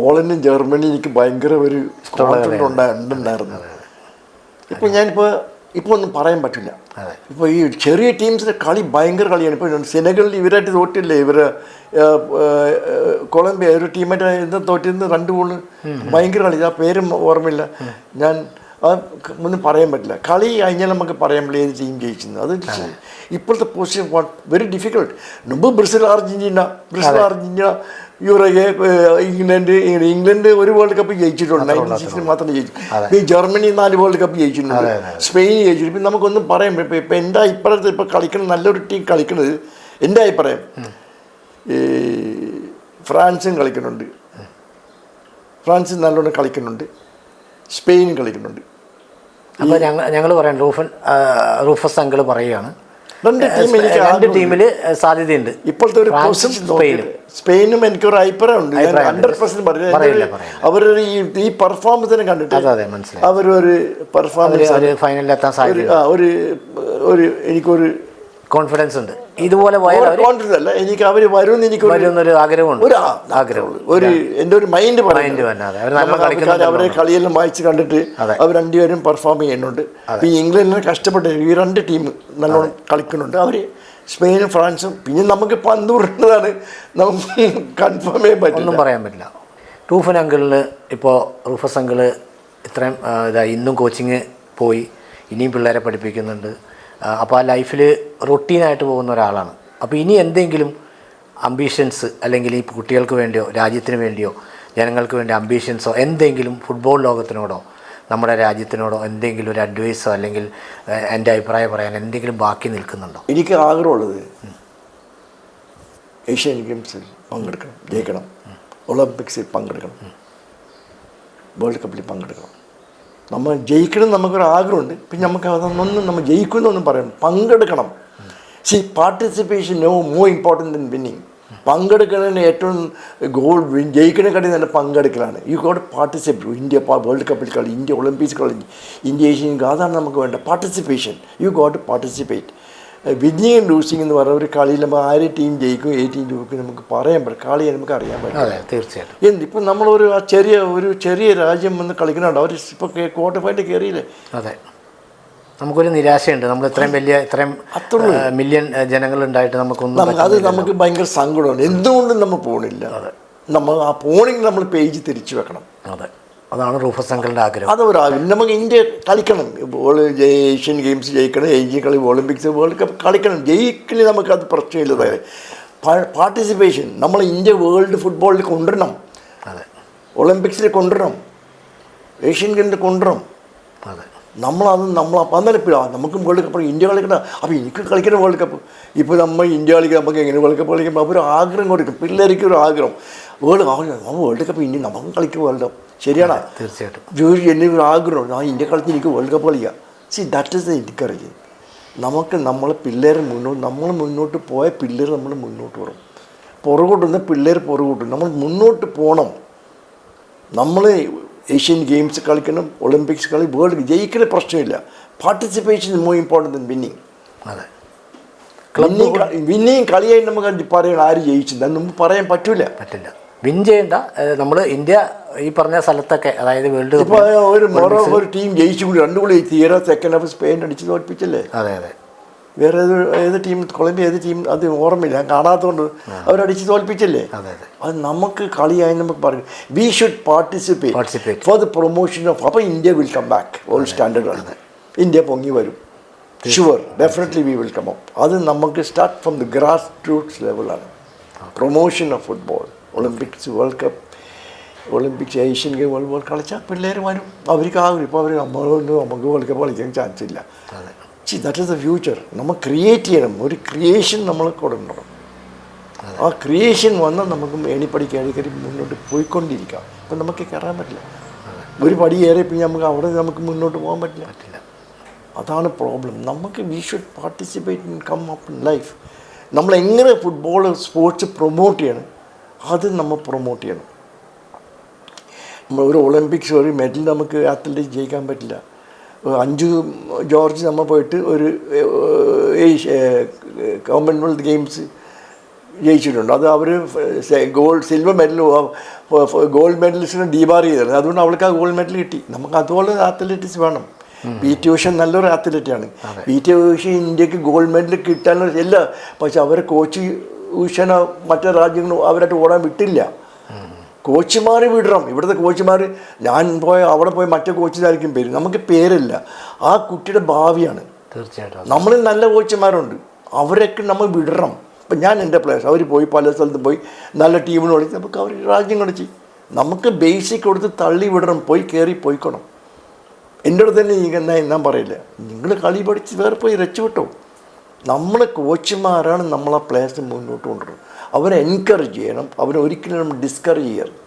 ഓളണ്ടും ജർമ്മനി എനിക്ക് ഭയങ്കര ഒരു കോൺഫിഡൻറ്റ് ഉണ്ടായിരുന്നു. ഇപ്പോൾ ഇപ്പോൾ ഒന്നും പറയാൻ പറ്റില്ല. ഇപ്പോൾ ഈ ചെറിയ ടീംസിൻ്റെ കളി ഭയങ്കര കളിയാണ്. ഇപ്പോൾ സെനഗലിൽ ഇവരായിട്ട് തോറ്റില്ലേ, കൊളംബിയ ഒരു ടീമായിട്ട് എന്താ തോറ്റിരുന്ന് 2 ഗോള്. ഭയങ്കര കളി. ആ പേരും ഓർമ്മയില്ല. ഞാൻ ഒന്നും പറയാൻ പറ്റില്ല. കളി കഴിഞ്ഞാൽ നമുക്ക് പറയാൻ പറ്റില്ല ഏത് ടീം ജയിച്ചെന്ന്. അത് ഇപ്പോഴത്തെ പൊസിഷൻ വെരി ഡിഫിക്കൾട്ട്. മുമ്പ് ബ്രസീൽ അർജന്റീന യൂറോയെ ഇംഗ്ലണ്ട് ഒരു വേൾഡ് കപ്പ് ജയിച്ചിട്ടുണ്ട്. 96 മാത്രം ജയിച്ചു. ഈ ജർമ്മനി 4 വേൾഡ് കപ്പ് ജയിച്ചിട്ടുണ്ട്. സ്പെയിൻ ജയിച്ചിട്ടുണ്ട്. ഇപ്പം നമുക്കൊന്നും പറയാൻ പറ്റില്ല. ഇപ്പം എന്താ ഇപ്പോഴത്തെ കളിക്കുന്നത് നല്ലൊരു ടീം കളിക്കുന്നത് എൻ്റെ അഭിപ്രായം. ഈ ഫ്രാൻസും കളിക്കുന്നുണ്ട്, ഫ്രാൻസ് നല്ലോണം കളിക്കുന്നുണ്ട്, സ്പെയിനും കളിക്കുന്നുണ്ട്. അപ്പോൾ ഞങ്ങൾ പറയാം റൂഫസ് അങ്കിൾ പറയുകയാണ് രണ്ട് ടീമിൽ സാധ്യതയുണ്ട്. ഇപ്പോഴത്തെ ഒരു സ്പെയിനും എനിക്കൊരു അഭിപ്രായമുണ്ട്. 100% പറഞ്ഞു. അവരൊരു ഈ പെർഫോമൻസിനെ കണ്ടിട്ട് അവരൊരു പെർഫോമൻസ് ഫൈനലിലെത്താൻ സാധ്യത ഒരു എനിക്കൊരു കോൺഫിഡൻസ് ഉണ്ട്. ഇതുപോലെ കോൺഫിഡൻസ് അല്ല, എനിക്ക് അവർ വരുമെന്ന് എനിക്ക് ആഗ്രഹമുണ്ട്. ഒരു എൻ്റെ ഒരു മൈൻഡ് അവരെ കളിയെല്ലാം വായിച്ച് കണ്ടിട്ട് അവർ രണ്ടുപേരും പെർഫോം ചെയ്യുന്നുണ്ട്. ഈ ഇംഗ്ലണ്ടിനെ കഷ്ടപ്പെട്ട് ഈ രണ്ട് ടീം നല്ലോണം കളിക്കുന്നുണ്ട്. അവർ സ്പെയിനും ഫ്രാൻസും. പിന്നെ നമുക്ക് പന്ത് ഉരുട്ടുന്നതാണ് നമുക്ക് കൺഫേം ചെയ്യാൻ പറ്റും, ഒന്നും പറയാൻ പറ്റില്ല. റൂഫൻ അങ്കിളിന് ഇപ്പോൾ റൂഫസ് അങ്കിള് ഇത്രയും ഇതായി ഇന്നും കോച്ചിങ് പോയി ഇനിയും പിള്ളേരെ പഠിപ്പിക്കുന്നുണ്ട്. അപ്പോൾ ആ ലൈഫിൽ റൊട്ടീനായിട്ട് പോകുന്ന ഒരാളാണ്. അപ്പോൾ ഇനി എന്തെങ്കിലും അംബീഷൻസ് അല്ലെങ്കിൽ ഈ കുട്ടികൾക്ക് വേണ്ടിയോ രാജ്യത്തിന് വേണ്ടിയോ ജനങ്ങൾക്ക് വേണ്ടി അംബീഷൻസോ എന്തെങ്കിലും ഫുട്ബോൾ ലോകത്തിനോടോ നമ്മുടെ രാജ്യത്തിനോടോ എന്തെങ്കിലും ഒരു അഡ്വൈസോ അല്ലെങ്കിൽ എൻ്റെ അഭിപ്രായം പറയാൻ എന്തെങ്കിലും ബാക്കി നിൽക്കുന്നുണ്ടോ? എനിക്ക് ആഗ്രഹമുള്ളത് ഏഷ്യൻ ഗെയിംസിൽ പങ്കെടുക്കണം, ജയിക്കണം, ഒളിമ്പിക്സിൽ പങ്കെടുക്കണം, വേൾഡ് കപ്പിൽ പങ്കെടുക്കണം. നമ്മൾ ജയിക്കണം നമുക്കൊരു ആഗ്രഹമുണ്ട്. പിന്നെ നമുക്ക് അതൊന്നും നമ്മൾ ജയിക്കുമെന്നൊന്നും പറയണം, പങ്കെടുക്കണം. Participation more important than winning. പങ്കെടുക്കുന്നതിന് ഏറ്റവും ജയിക്കണേക്കാട്ടി നല്ല പങ്കെടുക്കലാണ്. You got participate. India World കപ്പിൽ കളി, ഇന്ത്യ ഒളിമ്പിക്സ് കളി, ഇന്ത്യ ഏഷ്യൻ, അതാണ് നമുക്ക് വേണ്ട participation. You got participate. Winning and losing എന്ന് പറയുന്ന ഒരു കളിയിൽ നമ്മൾ ആര് ടീം ജയിക്കും ഏത് ടീം ജയിക്കും നമുക്ക് പറയാൻ പറ്റും, കളി നമുക്ക് അറിയാൻ പറ്റും. തീർച്ചയായിട്ടും. ഇപ്പം നമ്മളൊരു ചെറിയ രാജ്യം വന്ന് കളിക്കുന്നുണ്ട്, അവർ ഇപ്പോൾ ക്വാർട്ടർ ഫൈനൽ കയറിയില്ലേ. അതെ, നമുക്കൊരു നിരാശയുണ്ട്. നമ്മൾ ഇത്രയും മില്യൺ ജനങ്ങളുണ്ടായിട്ട് നമുക്ക് ഭയങ്കര സങ്കടമുണ്ട്. എന്തുകൊണ്ടും നമ്മൾ പോകണില്ല. നമ്മൾ ആ പോണെങ്കിൽ നമ്മൾ പേജ് തിരിച്ചു വെക്കണം. അതെ, അതാണ് റൂഫസ് അങ്കിളിൻ്റെ ആഗ്രഹം. അതൊരാഗ്രഹം. നമുക്ക് ഇന്ത്യ കളിക്കണം, ഏഷ്യൻ ഗെയിംസ് ജയിക്കണം, ഏഷ്യൻ കളി, ഒളിമ്പിക്സ്, വേൾഡ് കപ്പ് കളിക്കണം. ജയിക്കല് നമുക്കത് പ്രശ്നമില്ല. പാർട്ടിസിപ്പേഷൻ നമ്മൾ ഇന്ത്യ വേൾഡ് ഫുട്ബോളിൽ കൊണ്ടുവരണം, ഒളിമ്പിക്സിൽ കൊണ്ടുവരണം, ഏഷ്യൻ ഗെയിംസിൽ കൊണ്ടുവരണം. നമ്മളപ്പം അന്നേരം നമുക്കും വേൾഡ് കപ്പ് ഇന്ത്യ കളിക്കണം. അപ്പോൾ എനിക്ക് കളിക്കണം വേൾഡ് കപ്പ്. ഇപ്പോൾ നമ്മൾ ഇന്ത്യ കളിക്കുക, നമുക്ക് എങ്ങനെ വേൾഡ് കപ്പ് കളിക്കുമ്പോൾ അവർ ആഗ്രഹം കൊടുക്കും, പിള്ളേർക്ക് ഒരു ആഗ്രഹം. വേൾഡ് കപ്പ് ഇന്ത്യ നമുക്കും കളിക്കും വേൾഡ് കപ്പ്. ശരിയാണോ? തീർച്ചയായിട്ടും. എന്നൊരു ആഗ്രഹം, ആ ഇന്ത്യ കളിച്ച് എനിക്ക് വേൾഡ് കപ്പ് കളിക്കാം. ദാറ്റ് ഈസ് എനിക്കറിയാം. നമുക്ക് നമ്മളെ പിള്ളേർ നമ്മൾ മുന്നോട്ട് പോയ പിള്ളേർ നമ്മൾ മുന്നോട്ട് വരും. പുറകോട്ടുന്ന പിള്ളേർ പുറകോട്ടും. നമ്മൾ മുന്നോട്ട് പോകണം. നമ്മൾ ഏഷ്യൻ ഗെയിംസ് കളിക്കണം, ഒളിമ്പിക്സ് കളി, വേൾഡ് ജയിക്കുന്ന പ്രശ്നമില്ല. Participation is more important than winning. അതെ, വിന്നിങ് കളിയായി നമുക്ക് പറയാൻ ആര് ജയിച്ചത് നമുക്ക് പറയാൻ പറ്റില്ല. വിൻ ചെയ്യേണ്ട. നമ്മൾ ഇന്ത്യ ഈ പറഞ്ഞ സ്ഥലത്തൊക്കെ, അതായത് വേൾഡ് ഇപ്പോൾ ഒരു ടീം ജയിച്ചു കൂടി 2 ഗോൾ തീരെ സെക്കൻഡ് ഹാഫ് സ്പെയിൻ അടിച്ച് തോൽപ്പിച്ചല്ലേ. അതെ. വേറെ ഏത് ടീം, കൊളംബിയ ഏത് ടീം അത് ഓർമ്മയില്ല, ഞാൻ കാണാത്തതുകൊണ്ട് അവരടിച്ച് തോൽപ്പിച്ചല്ലേ. അത് നമുക്ക് കളിയായി നമുക്ക് പറയും. We should participate for the promotion of. അപ്പോൾ India will come back. Old standard ആണ്, ഇന്ത്യ പൊങ്ങി വരും. Sure, definitely we will come up. അത് നമുക്ക് start from the grass roots ലെവലാണ്. Promotion of football, Olympics, World Cup, Olympics, Asian game, world കളിച്ചാൽ പിള്ളേർ വരും. അവർക്ക് ആകും. ഇപ്പോൾ അവർ നമുക്ക് വേൾഡ് കപ്പ് കളിക്കാൻ ചാൻസ് ഇല്ല. That is the future. നമ്മൾ ക്രിയേറ്റ് ചെയ്യണം. ഒരു ക്രിയേഷൻ നമ്മൾ കൊടുക്കണം. ആ ക്രിയേഷൻ വന്നാൽ നമുക്ക് ഏണിപ്പടിക്ക് മുന്നോട്ട് പോയിക്കൊണ്ടിരിക്കാം. ഇപ്പം നമുക്ക് കയറാൻ പറ്റില്ല. ഒരു പടി ഏറെ പിന്നെ നമുക്ക് മുന്നോട്ട് പോകാൻ പറ്റില്ല. അതാണ് പ്രോബ്ലം. നമുക്ക് we should participate in come up in life. നമ്മളെങ്ങനെ ഫുട്ബോൾ സ്പോർട്സ് പ്രൊമോട്ട് ചെയ്യണം, അത് നമ്മൾ പ്രൊമോട്ട് ചെയ്യണം. ഒരു ഒളിമ്പിക്സ് ഒരു മെഡൽ നമുക്ക് അത്ലറ്റിക്സ് ജയിക്കാൻ പറ്റില്ല. 5 ജോർജ് നമ്മൾ പോയിട്ട് ഒരു കോമൺവെൽത്ത് ഗെയിംസ് ജയിച്ചിട്ടുണ്ട്. അത് അവർ സിൽവർ മെഡൽ, ഗോൾഡ് മെഡലിസ്റ്റിന് ഡീബാർ ചെയ്തത്. അതുകൊണ്ട് അവൾക്ക് ആ ഗോൾഡ് മെഡൽ കിട്ടി. നമുക്ക് അതുപോലെ അത്ലറ്റിക്സ് വേണം. പി.ടി. ഉഷ നല്ലൊരു അത്ലറ്റാണ്. പി.ടി. ഉഷ ഇന്ത്യക്ക് ഗോൾഡ് മെഡൽ കിട്ടാനുള്ള ഇല്ല. പക്ഷെ അവരെ കോച്ച് ഉഷനെ മറ്റു രാജ്യങ്ങളും അവരായിട്ട് ഓടാൻ വിട്ടില്ല. കോച്ചുമാർ വിടണം. ഇവിടുത്തെ കോച്ചുമാർ, ഞാൻ അവിടെ പോയ മറ്റേ കോച്ചിനായിരിക്കും പേര്, നമുക്ക് പേരില്ല. ആ കുട്ടിയുടെ ഭാവിയാണ്. തീർച്ചയായിട്ടും നമ്മളിൽ നല്ല കോച്ചുമാരുണ്ട്, അവരൊക്കെ നമ്മൾ വിടണം. ഇപ്പം ഞാൻ എൻ്റെ പ്ലേയേഴ്സ് അവർ പോയി പല സ്ഥലത്തും പോയി നല്ല ടീമിന് കളിച്ച് നമുക്ക് അവർ രാജ്യം കളിച്ച് നമുക്ക് ബേസിക് കൊടുത്ത് തള്ളി വിടണം. പോയിക്കണം. എൻ്റെ അടുത്ത് തന്നെ ഞാൻ പറയില്ല, നിങ്ങൾ കളി പഠിച്ച് വേറെ പോയി രക്ഷപ്പെട്ടോ. നമ്മൾ കോച്ചുമാരാണ് നമ്മളെ പ്ലേയേഴ്സിനെ മുന്നോട്ട് കൊണ്ടുവരുന്നത്. അവരെ എൻകറേജ് ചെയ്യണം, അവരെ ഒരിക്കലും നമ്മൾ ഡിസ്കറേജ് ചെയ്യരുത്.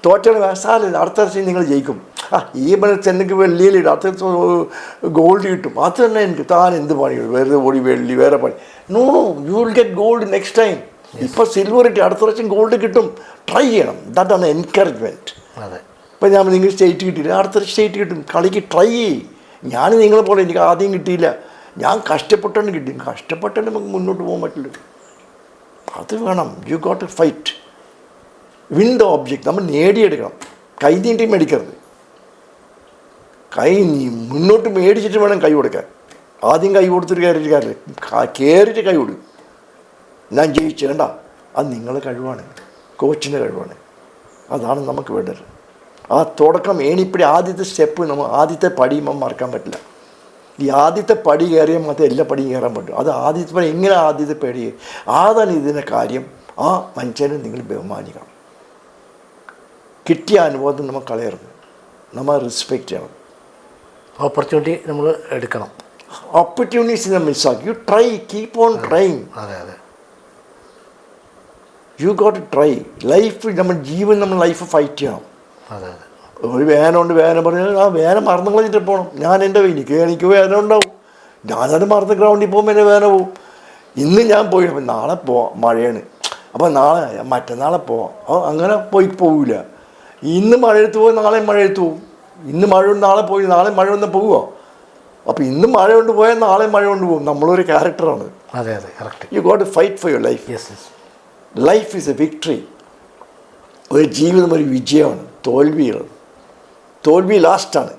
തോറ്റാൽ സാരമില്ല, അടുത്ത വർഷം നിങ്ങൾ ജയിക്കും. ഈ മത്സരം എനിക്ക് വെള്ളിയിലിടും, അടുത്ത ഗോൾഡ് കിട്ടും. അത് തന്നെ എനിക്ക് താൻ എന്ത് പണിയുള്ളൂ, വെറുതെ ഓടി വെള്ളി വേറെ പണി. No, you will get gold next time. ഇപ്പോൾ സിൽവർ കിട്ടി, അടുത്ത വർഷം ഗോൾഡ് കിട്ടും. ട്രൈ ചെയ്യണം. ദാറ്റാണ് എൻകറേജ്മെൻറ്റ്. ഇപ്പം ഞാൻ നിങ്ങൾ സ്റ്റേറ്റ് കിട്ടിയില്ല, അടുത്ത സ്റ്റേറ്റ് കിട്ടും. കളിക്ക് ട്രൈ ചെയ്യും. ഞാൻ നിങ്ങളെ പോലെ എനിക്ക് ആദ്യം കിട്ടിയില്ല, ഞാൻ കഷ്ടപ്പെട്ടാണ് കിട്ടി. കഷ്ടപ്പെട്ടാണ് നമുക്ക് മുന്നോട്ട് പോകാൻ പറ്റില്ല. അത് വേണം. You got to fight, win the object. നമ്മൾ നേടിയെടുക്കണം, കൈ നീട്ടി മേടിക്കരുത്. കൈ മുന്നോട്ട് മേടിച്ചിട്ട് വേണം കൈ കൊടുക്കാൻ. ആദ്യം കൈ കൊടുത്തിട്ട് കാര്യമില്ല, കയറിയിട്ട് കൈ കൊടുക്കും. ഞാൻ ജയിച്ചേണ്ട, അത് നിങ്ങളുടെ കഴിവാണ്, കോച്ചിൻ്റെ കഴിവാണ്. അതാണ് നമുക്ക് വേണ്ടത്. ആ തുടക്കം ഏണിപ്പടി ആദ്യത്തെ സ്റ്റെപ്പ്, നമ്മൾ ആദ്യത്തെ പടി നമ്മൾ മറക്കാൻ പറ്റില്ല. ഈ ആദ്യത്തെ പടി കയറിയാൽ മാത്രമേ എല്ലാ പടിയും കയറാൻ പറ്റും. അത് ആദ്യത്തെ പടി എങ്ങനെ ആദ്യത്തെ പടി, അതാണ് ഇതിൻ്റെ കാര്യം. ആ മനുഷ്യനെ നിങ്ങൾ ബഹുമാനിക്കണം. കിട്ടിയ അനുഭവത്തിൽ നമ്മൾ കളയരുത്, നമ്മൾ റെസ്പെക്റ്റ് ചെയ്യണം. ഓപ്പർച്യൂണിറ്റി നമ്മൾ എടുക്കണം. ഓപ്പർച്യൂണിറ്റീസിനെ മിസ്സാക്കി. You try, keep on trying. You got to try. Life, നമ്മൾ ജീവൻ, നമ്മൾ ലൈഫ് ഫൈറ്റ് ചെയ്യണം. ഒരു വേനുണ്ട്, വേന പറഞ്ഞാൽ ആ വേന മറന്നു കളഞ്ഞിട്ട് പോകണം. ഞാൻ എൻ്റെ എനിക്ക് വേന ഉണ്ടാവും. ഞാനത് മറന്ന് ഗ്രൗണ്ടിൽ പോകുമ്പോൾ എൻ്റെ വേന പോവും. ഇന്ന് ഞാൻ പോയി, അപ്പം നാളെ പോവാം, മഴയാണ്, അപ്പം നാളെ മറ്റന്നാളെ പോവാം. അങ്ങനെ പോവില്ല. ഇന്ന് മഴയെടുത്ത് പോയി, നാളെ മഴയെടുത്ത് പോവും. ഇന്ന് മഴ കൊണ്ട് നാളെ പോയി, നാളെ മഴ കൊണ്ട് പോവുക. അപ്പോൾ ഇന്ന് മഴ കൊണ്ട് പോയാൽ നാളെ മഴ കൊണ്ട് പോകും. നമ്മളൊരു ക്യാരക്ടറാണ്. You got to fight for your life. Life is a victory. ഒരു ജീവിതം ഒരു വിജയമാണ്. തോൽവി ലാസ്റ്റാണ്,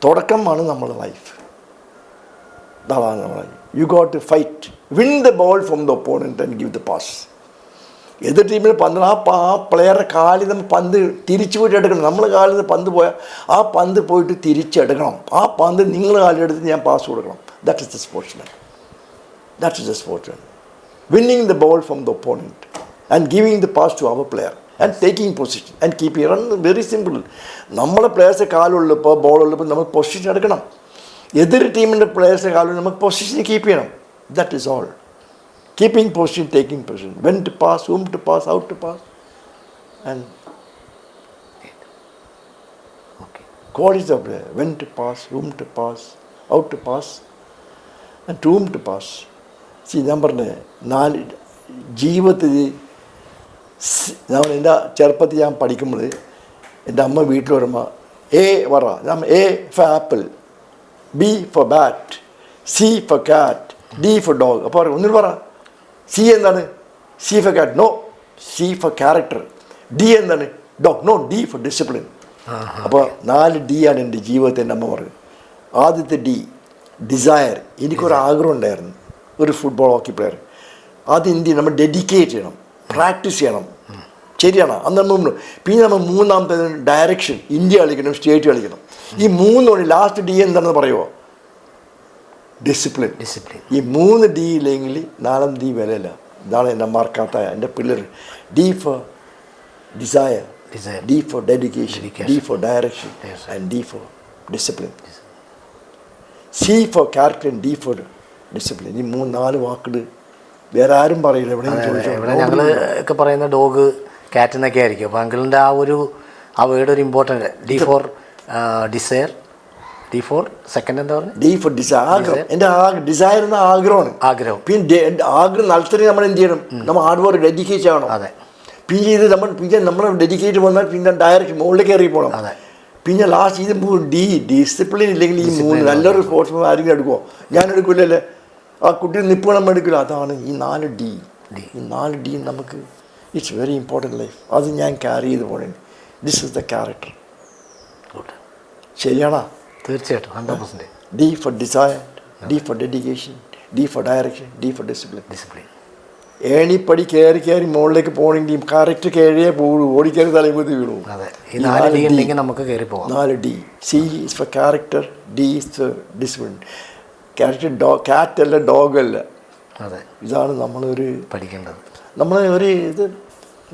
തുടക്കമാണ് നമ്മുടെ ലൈഫ്. അതാണ് നമ്മുടെ life. You got to fight, win the ball from the opponent and give the pass. എതിർ ടീമിൽ പന്ത്, ആ പ്ലെയറുടെ കാലിൽ നിന്ന് പന്ത് തിരിച്ചു പോയിട്ട് എടുക്കണം. നമ്മൾ കാലിൽ നിന്ന് പന്ത് പോയാൽ ആ പന്ത് പോയിട്ട് തിരിച്ചെടുക്കണം. ആ പന്ത് നിങ്ങൾ കാലിലെടുത്ത് ഞാൻ പാസ് കൊടുക്കണം. That is the sportsman. Winning the ball from the opponent and giving the pass to our player and taking position and keeping run. Very simple. നമ്മളെ പ്ലേയേഴ്സ് കാലുള്ളപ്പോൾ ബോളുള്ളപ്പോൾ നമ്മൾ പൊസിഷൻ എടുക്കണം. എതിർ ടീമിൻ്റെ പ്ലേയേഴ്സ് കാലുള്ള നമുക്ക് പൊസിഷൻ കീപ്പ് ചെയ്യണം. That is all. Keeping position, taking position, when to pass, whom to pass, how to pass, and qualities of player. When to pass, whom to pass, how to pass, and to whom to pass. ഞാൻ പറഞ്ഞ 4 ജീവിതത്തിൽ എൻ്റെ ചെറുപ്പത്തിൽ ഞാൻ പഠിക്കുമ്പോൾ എൻ്റെ അമ്മ വീട്ടിൽ വരുമ്പോൾ എ പറ, ഞാൻ A for apple, B for bat, C for cat, D for dog. അപ്പോൾ ഒന്നിൽ പറ, സി എന്താണ്? C for cat, no. C for character. D എന്താണ്? Dog, no. D for discipline. അപ്പോൾ 4 ഡി ആണ് എൻ്റെ ജീവിതത്തിൽ എൻ്റെ അമ്മ പറയും. ആദ്യത്തെ ഡി, ഡിസയർ. എനിക്കൊരു ആഗ്രഹം ഉണ്ടായിരുന്നു, ഒരു ഫുട്ബോൾ ഹോക്കി പ്ലെയർ. അത് ഇന്ത്യ നമ്മൾ ഡെഡിക്കേറ്റ് ചെയ്യണം, പ്രാക്ടീസ് ചെയ്യണം. ശരിയാണ്. അന്ന് നമ്മൾ പിന്നെ നമ്മൾ മൂന്നാമത്തെ ഡയറക്ഷൻ, ഇന്ത്യ കളിക്കണം, സ്റ്റേറ്റ് കളിക്കണം. ഈ 3 ലാസ്റ്റ് ഡി എന്താണെന്ന് പറയുമോ? ഡിസിപ്ലിൻ. ഈ 3 ഡി ഇല്ലെങ്കിൽ 4 ഡി വിലയില്ല. ഇതാണ് എൻ്റെ മറക്കാത്ത എൻ്റെ പിള്ളേർ. D for desire, D for dedication, D for direction and D for discipline. C for character, D for discipline. ഈ 3-4 വാക്കുകൾ വേറെ ആരും പറയില്ല. ഇവിടെ ഞങ്ങൾ ഒക്കെ പറയുന്ന ഡോഗ്, ക്യാറ്റ് എന്നൊക്കെ ആയിരിക്കും. അപ്പോൾ അങ്കിളിൻ്റെ ആ വേർഡ് ഒരു important. D for desire, D for second എന്താ പറയുക? ഡി ഫോർ ഡിസയർ, ആഗ്രഹം. എൻ്റെ ഡിസയർ എന്ന ആഗ്രഹം. പിന്നെ ആഗ്രഹം നടത്തണേ നമ്മൾ എന്ത് ചെയ്യണം? നമ്മൾ ഹാർഡ് വർക്ക്, ഡെഡിക്കേറ്റ് ചെയ്യണം. പിന്നെ ഇത് നമ്മൾ ഡെഡിക്കേറ്റ് വന്നാൽ പിന്നെ ഡയറക്റ്റ് മുകളിലേക്ക് കയറി പോകണം. പിന്നെ ലാസ്റ്റ് ഇത് ഡിസിപ്ലിൻ ഇല്ലെങ്കിൽ ഈ 3 നല്ലൊരു സ്പോർട്സ്മാൻ ആരെങ്കിലും എടുക്കുമോ? ഞാൻ എടുക്കില്ലല്ലേ. ആ കുട്ടി നിൽപ്പണം എടുക്കില്ല. അതാണ് ഈ 4 ഡി. ഈ 4 ഡി നമുക്ക് ഇറ്റ്സ് വെരി ഇമ്പോർട്ടൻറ്റ് ലൈഫ്. അത് ഞാൻ ക്യാരി ചെയ്ത് പോകണേ. This is the character. ശരിയാണോ? തീർച്ചയായിട്ടും 100%. D for desire, D for dedication, D for direction, D for discipline. ഏണിപ്പടി കയറി മുകളിലേക്ക് പോകണമെങ്കിൽ കറക്റ്റ് കയറിയേ പോകുള്ളൂ. ഓടിക്കയറി തലമുതി വീണു. 4 D. C is for character, D is for discipline. Character cat അല്ല, ഡോഗ് അല്ല. ഇതാണ് നമ്മളൊരു പഠിക്കേണ്ടത്. നമ്മൾ ഒരു ഇത്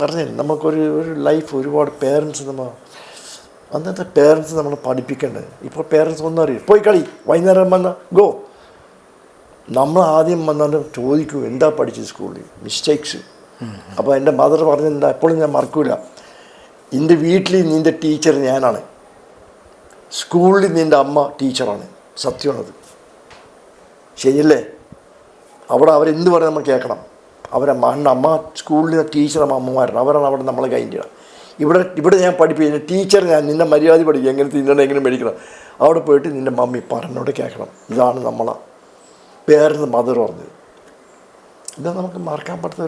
പറഞ്ഞില്ല, നമുക്കൊരു ലൈഫ് ഒരുപാട് പേരൻസ് അന്നത്തെ പേരൻസ് നമ്മൾ പഠിപ്പിക്കേണ്ടത്. ഇപ്പോൾ പേരൻസ് ഒന്നും അറിയില്ല. പോയി കളി, വൈകുന്നേരം വന്ന ഗോ, നമ്മൾ ആദ്യം വന്നാലും ചോദിക്കും എന്താ പഠിച്ചത് സ്കൂളിൽ മിസ്റ്റേക്സ്. അപ്പോൾ എൻ്റെ മദർ പറഞ്ഞെന്താ എപ്പോഴും ഞാൻ മറക്കൂല, എൻ്റെ വീട്ടിൽ നിൻ്റെ ടീച്ചർ ഞാനാണ്, സ്കൂളിൽ നിൻ്റെ അമ്മ ടീച്ചറാണ്. സത്യമാണത്, ശരിയല്ലേ? അവിടെ അവരെന്ത് പറഞ്ഞാൽ നമ്മൾ കേൾക്കണം. അമ്മ സ്കൂളിൽ ടീച്ചർ അമ്മമാരാണ്, അവരാണ് അവിടെ നമ്മളെ കൈൻ്റെ. ഇവിടെ ഞാൻ പഠിപ്പിക്കുന്ന ടീച്ചർ ഞാൻ നിന്നെ മര്യാദ പഠിക്കും, എങ്ങനെ തിന്നണം എങ്ങനെ മേടിക്കണം. അവിടെ പോയിട്ട് നിൻ്റെ മമ്മി പറഞ്ഞോട് കേൾക്കണം. ഇതാണ് നമ്മളെ പേരെന്ന് മദർ പറഞ്ഞത്. ഇതാ നമുക്ക് മറക്കാൻ പറ്റുന്ന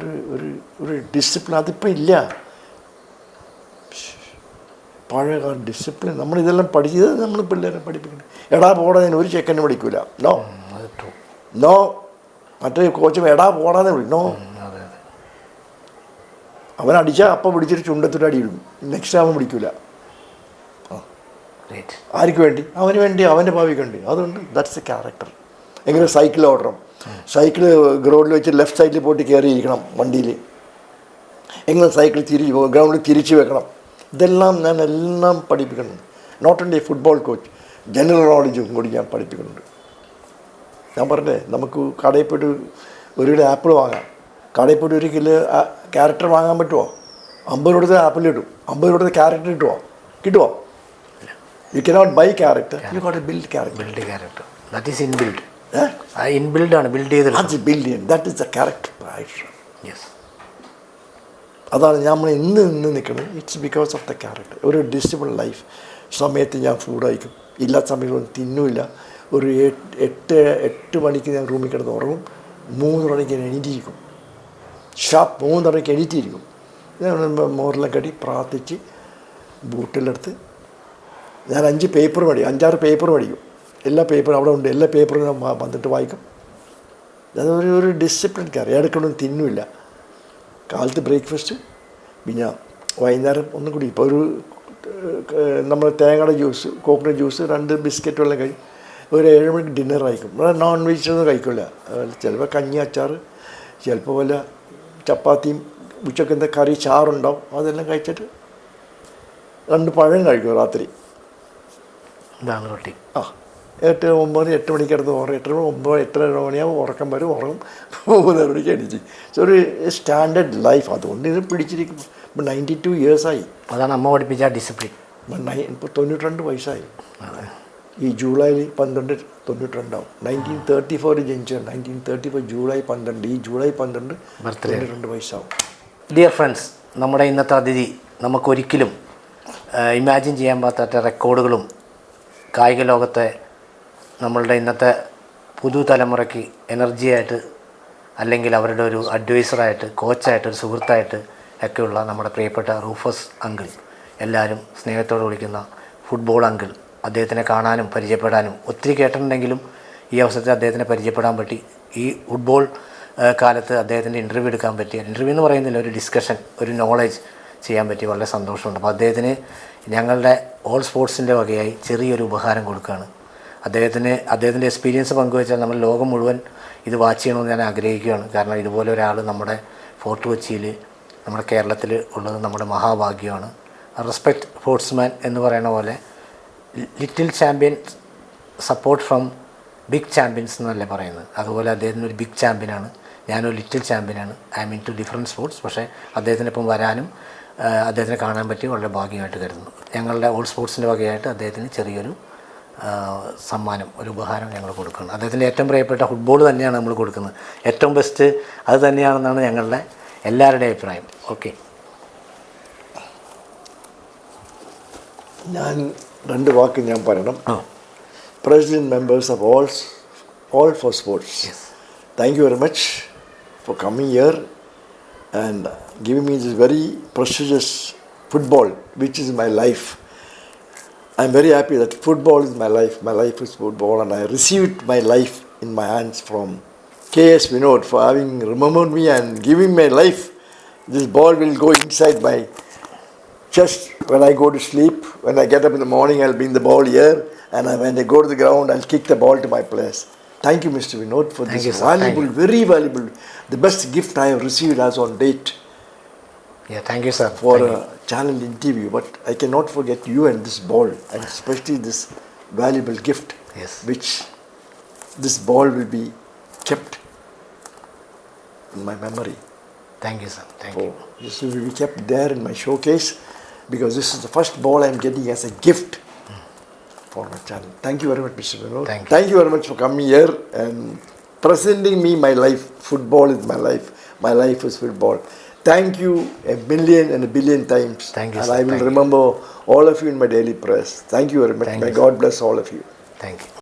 ഒരു ഡിസിപ്ലിൻ. അതിപ്പോൾ ഇല്ല. പഴയകാല ഡിസിപ്ലിൻ നമ്മളിതെല്ലാം പഠിച്ചത് നമ്മൾ പിള്ളേരെ പഠിപ്പിക്കണം. എടാ പോടാ ഞാൻ ഒരു ചെക്കനെ പഠിക്കൂല. No no. മറ്റേ കോച്ച് എടാ പോടാതെ വിളി. നോ. അവനടിച്ചാൽ അപ്പം പിടിച്ചിട്ട് ചുണ്ടത്തൊരു അടി ഇടും. നെക്സ്റ്റ് അവൻ പിടിക്കൂല. ആർക്ക് വേണ്ടി? അവന് വേണ്ടി, അവൻ്റെ ഭാവിക്ക് വേണ്ടി. അതുകൊണ്ട് ദാറ്റ്സ് എ ക്യാരക്ടർ. എങ്ങനെ സൈക്കിൾ ഓടണം, സൈക്കിൾ ഗ്രൗണ്ടിൽ വെച്ച് ലെഫ്റ്റ് സൈഡിൽ പോയിട്ട് കയറിയിരിക്കണം വണ്ടിയിൽ, എങ്ങനെ സൈക്കിൾ ഗ്രൗണ്ടിൽ തിരിച്ച് വെക്കണം, ഇതെല്ലാം ഞാൻ എല്ലാം പഠിപ്പിക്കുന്നുണ്ട്. Not only football coach, general നോളജും കൂടി ഞാൻ പഠിപ്പിക്കുന്നുണ്ട്. ഞാൻ പറഞ്ഞേ, നമുക്ക് കടയിൽ പോയിട്ട് ഒരു കിലോ ആപ്പിൾ വാങ്ങാം, കടയിൽ പോയിട്ട് ഒരു കിലോ ക്യാരക്ടർ വാങ്ങാൻ പറ്റുമോ? 50 രൂപ ആപ്പിൾ കിട്ടും, 50 രൂപ ക്യാരക്ടർ കിട്ടുമോ? You cannot buy character, you got to build character. That is inbuilt. Inbuilt ആണ്, ബിൽഡ് ചെയ്ത്. That is the character. അതാണ് നമ്മൾ ഇന്ന് നിൽക്കുന്നത്. It's because of the character. ഒരു ഡിസിപ്ലിൻ ലൈഫ്. സമയത്ത് ഞാൻ ഫുഡ് കഴിക്കും, ഇല്ലാത്ത സമയത്തൊന്നും തിന്നില്ല. ഒരു 8 മണിക്ക് ഞാൻ റൂമിൽ കിടന്ന് ഉറങ്ങും, 3 മണിക്ക് ഞാൻ എണീറ്റിരിക്കും, ഷാർപ്പ് 3 മണിക്ക് എണീറ്റിരിക്കും. ഞാൻ മോറെല്ലാം കടി പ്രാർത്ഥിച്ച് ബൂട്ടിലെടുത്ത് ഞാൻ 5-6 പേപ്പർ പഠിക്കും. എല്ലാ പേപ്പറും അവിടെ ഉണ്ട്, എല്ലാ പേപ്പറും ഞാൻ വന്നിട്ട് വായിക്കും. അതൊരു ഡിസിപ്ലിൻ കാര്യം. ഇടയ്ക്കൊന്നും തിന്നില്ല. കാലത്ത് ബ്രേക്ക്ഫാസ്റ്റ്, പിന്നെ വൈകുന്നേരം ഒന്നും കൂടി. ഇപ്പോൾ നമ്മൾ തേങ്ങയുടെ ജ്യൂസ്, കോക്കനട്ട് ജ്യൂസ്, 2 ബിസ്ക്കറ്റ് എല്ലാം കഴിക്കും. ഒരു 7 മണിക്ക് ഡിന്നർ കഴിക്കും. ഇവിടെ നോൺ വെജ് ഒന്നും കഴിക്കില്ല. ചിലപ്പോൾ കഞ്ഞി, അച്ചാർ, ചിലപ്പോൾ വല്ല ചപ്പാത്തിയും, ഉച്ചക്ക് എന്താ കറി, ചാറുണ്ടാവും. അതെല്ലാം കഴിച്ചിട്ട് 2 പഴം കഴിക്കും രാത്രി. റൊട്ടി. 8 മണിക്ക് കിടന്ന് 8 മണിയാകുമ്പോൾ ഉറക്കം വരും, ഉറങ്ങും. 3 മണിക്ക് എണീച്ച്. സോ ഒരു സ്റ്റാൻഡേർഡ് ലൈഫ്. അതുകൊണ്ട് ഇത് പിടിച്ചിരിക്കും. ഇപ്പം 92 ഇയേഴ്സായി. അതാണ് അമ്മ പഠിപ്പിച്ച ഡിസിപ്ലിൻ. ഇപ്പോൾ 92 വയസ്സായി. ഈ ജൂലൈയിൽ 12 92 1934 ജനിച്ചത്. 1934 ജൂലൈ 12. ഈ ജൂലൈ 12 32 വയസ്സാവും. ഡിയർ ഫ്രണ്ട്സ്, നമ്മുടെ ഇന്നത്തെ അതിഥി നമുക്കൊരിക്കലും ഇമാജിൻ ചെയ്യാൻ പറ്റാത്ത റെക്കോർഡുകളും കായിക ലോകത്തെ നമ്മളുടെ ഇന്നത്തെ പുതുതലമുറയ്ക്ക് എനർജിയായിട്ട്, അല്ലെങ്കിൽ അവരുടെ ഒരു അഡ്വൈസറായിട്ട്, കോച്ചായിട്ട്, ഒരു സുഹൃത്തായിട്ട് ഒക്കെയുള്ള നമ്മുടെ പ്രിയപ്പെട്ട റൂഫസ് അങ്കിൾ, എല്ലാവരും സ്നേഹത്തോടെ വിളിക്കുന്ന ഫുട്ബോൾ അങ്കിൾ. അദ്ദേഹത്തിനെ കാണാനും പരിചയപ്പെടാനും ഒത്തിരി കേട്ടിട്ടുണ്ടെങ്കിലും ഈ അവസരത്തിൽ അദ്ദേഹത്തിനെ പരിചയപ്പെടാൻ പറ്റി. ഈ ഫുട്ബോൾ കാലത്ത് അദ്ദേഹത്തിൻ്റെ ഇൻ്റർവ്യൂ എടുക്കാൻ പറ്റിയ, ഇൻ്റർവ്യൂ എന്ന് പറയുന്നില്ല, ഒരു ഡിസ്കഷൻ, ഒരു നോളേജ് ചെയ്യാൻ പറ്റി. വളരെ സന്തോഷമുണ്ട്. അപ്പോൾ അദ്ദേഹത്തിന് ഞങ്ങളുടെ ഓൾ സ്പോർട്സിൻ്റെ വകയായി ചെറിയൊരു ഉപഹാരം കൊടുക്കുകയാണ്. അദ്ദേഹത്തിൻ്റെ എക്സ്പീരിയൻസ് പങ്കുവെച്ചാൽ നമ്മൾ ലോകം മുഴുവൻ ഇത് വാച്ച് ചെയ്യണമെന്ന് ഞാൻ ആഗ്രഹിക്കുകയാണ്. കാരണം ഇതുപോലെ ഒരാൾ നമ്മുടെ ഫോർട്ട് കൊച്ചിയിൽ, നമ്മുടെ കേരളത്തിൽ ഉള്ളത് നമ്മുടെ മഹാഭാഗ്യമാണ്. റെസ്പെക്റ്റ് സ്പോർട്സ്മാൻ എന്ന് പറയുന്ന പോലെ little champions support from big champions എന്നല്ലേ പറയുന്നത്. അതുപോലെ അദ്ദേഹത്തിന് ഒരു ബിഗ് ചാമ്പ്യനാണ്, ഞാനൊരു ലിറ്റിൽ ചാമ്പ്യനാണ്. I mean two different sports. പക്ഷേ അദ്ദേഹത്തിനൊപ്പം വരാനും അദ്ദേഹത്തിനെ കാണാൻ പറ്റി വളരെ ഭാഗ്യമായിട്ട് കരുതുന്നു. ഞങ്ങളുടെ ഓൾ സ്പോർട്സിൻ്റെ വകയായിട്ട് അദ്ദേഹത്തിന് ചെറിയൊരു സമ്മാനം, ഒരു ഉപഹാരം ഞങ്ങൾ കൊടുക്കുന്നു. അദ്ദേഹത്തിൻ്റെ ഏറ്റവും പ്രിയപ്പെട്ട ഫുട്ബോൾ തന്നെയാണ് നമ്മൾ കൊടുക്കുന്നത്. ഏറ്റവും ബെസ്റ്റ് അത് തന്നെയാണെന്നാണ് ഞങ്ങളുടെ എല്ലാവരുടെയും അഭിപ്രായം. ഓക്കെ, ഞാൻ 2 വാക്ക് ഞാൻ പറയണം. President members of all for sports, thank you very much for coming here and giving me this very prestigious football, which is my life. I'm very happy that football is my life. My life is football, and I received my life in my hands from K.S. Vinod for having remembered me and giving my life. This ball will go inside my chest when I go to sleep. When I get up in the morning, I'll bring the ball here, and when I go to the ground, I'll kick the ball to my place. Thank you, Mr. Vinod, for this valuable, very valuable, the best gift I have received as on date. Yeah, thank you, sir. For a channel interview, but I cannot forget you and this ball, and especially this valuable gift, which this ball will be kept in my memory. Thank you sir, thank you. This will be kept there in my showcase because this is the first ball I'm getting as a gift for my channel. Thank you very much, Mr. Vinod. Thank you. Very much for coming here and presenting me my life. Football is my life. My life is football. Thank you a million and a billion times. Thank you, and sir. I will Thank you. remember all of you in my daily prayers. Thank you very much. Thank May you, sir. God bless all of you. Thank you.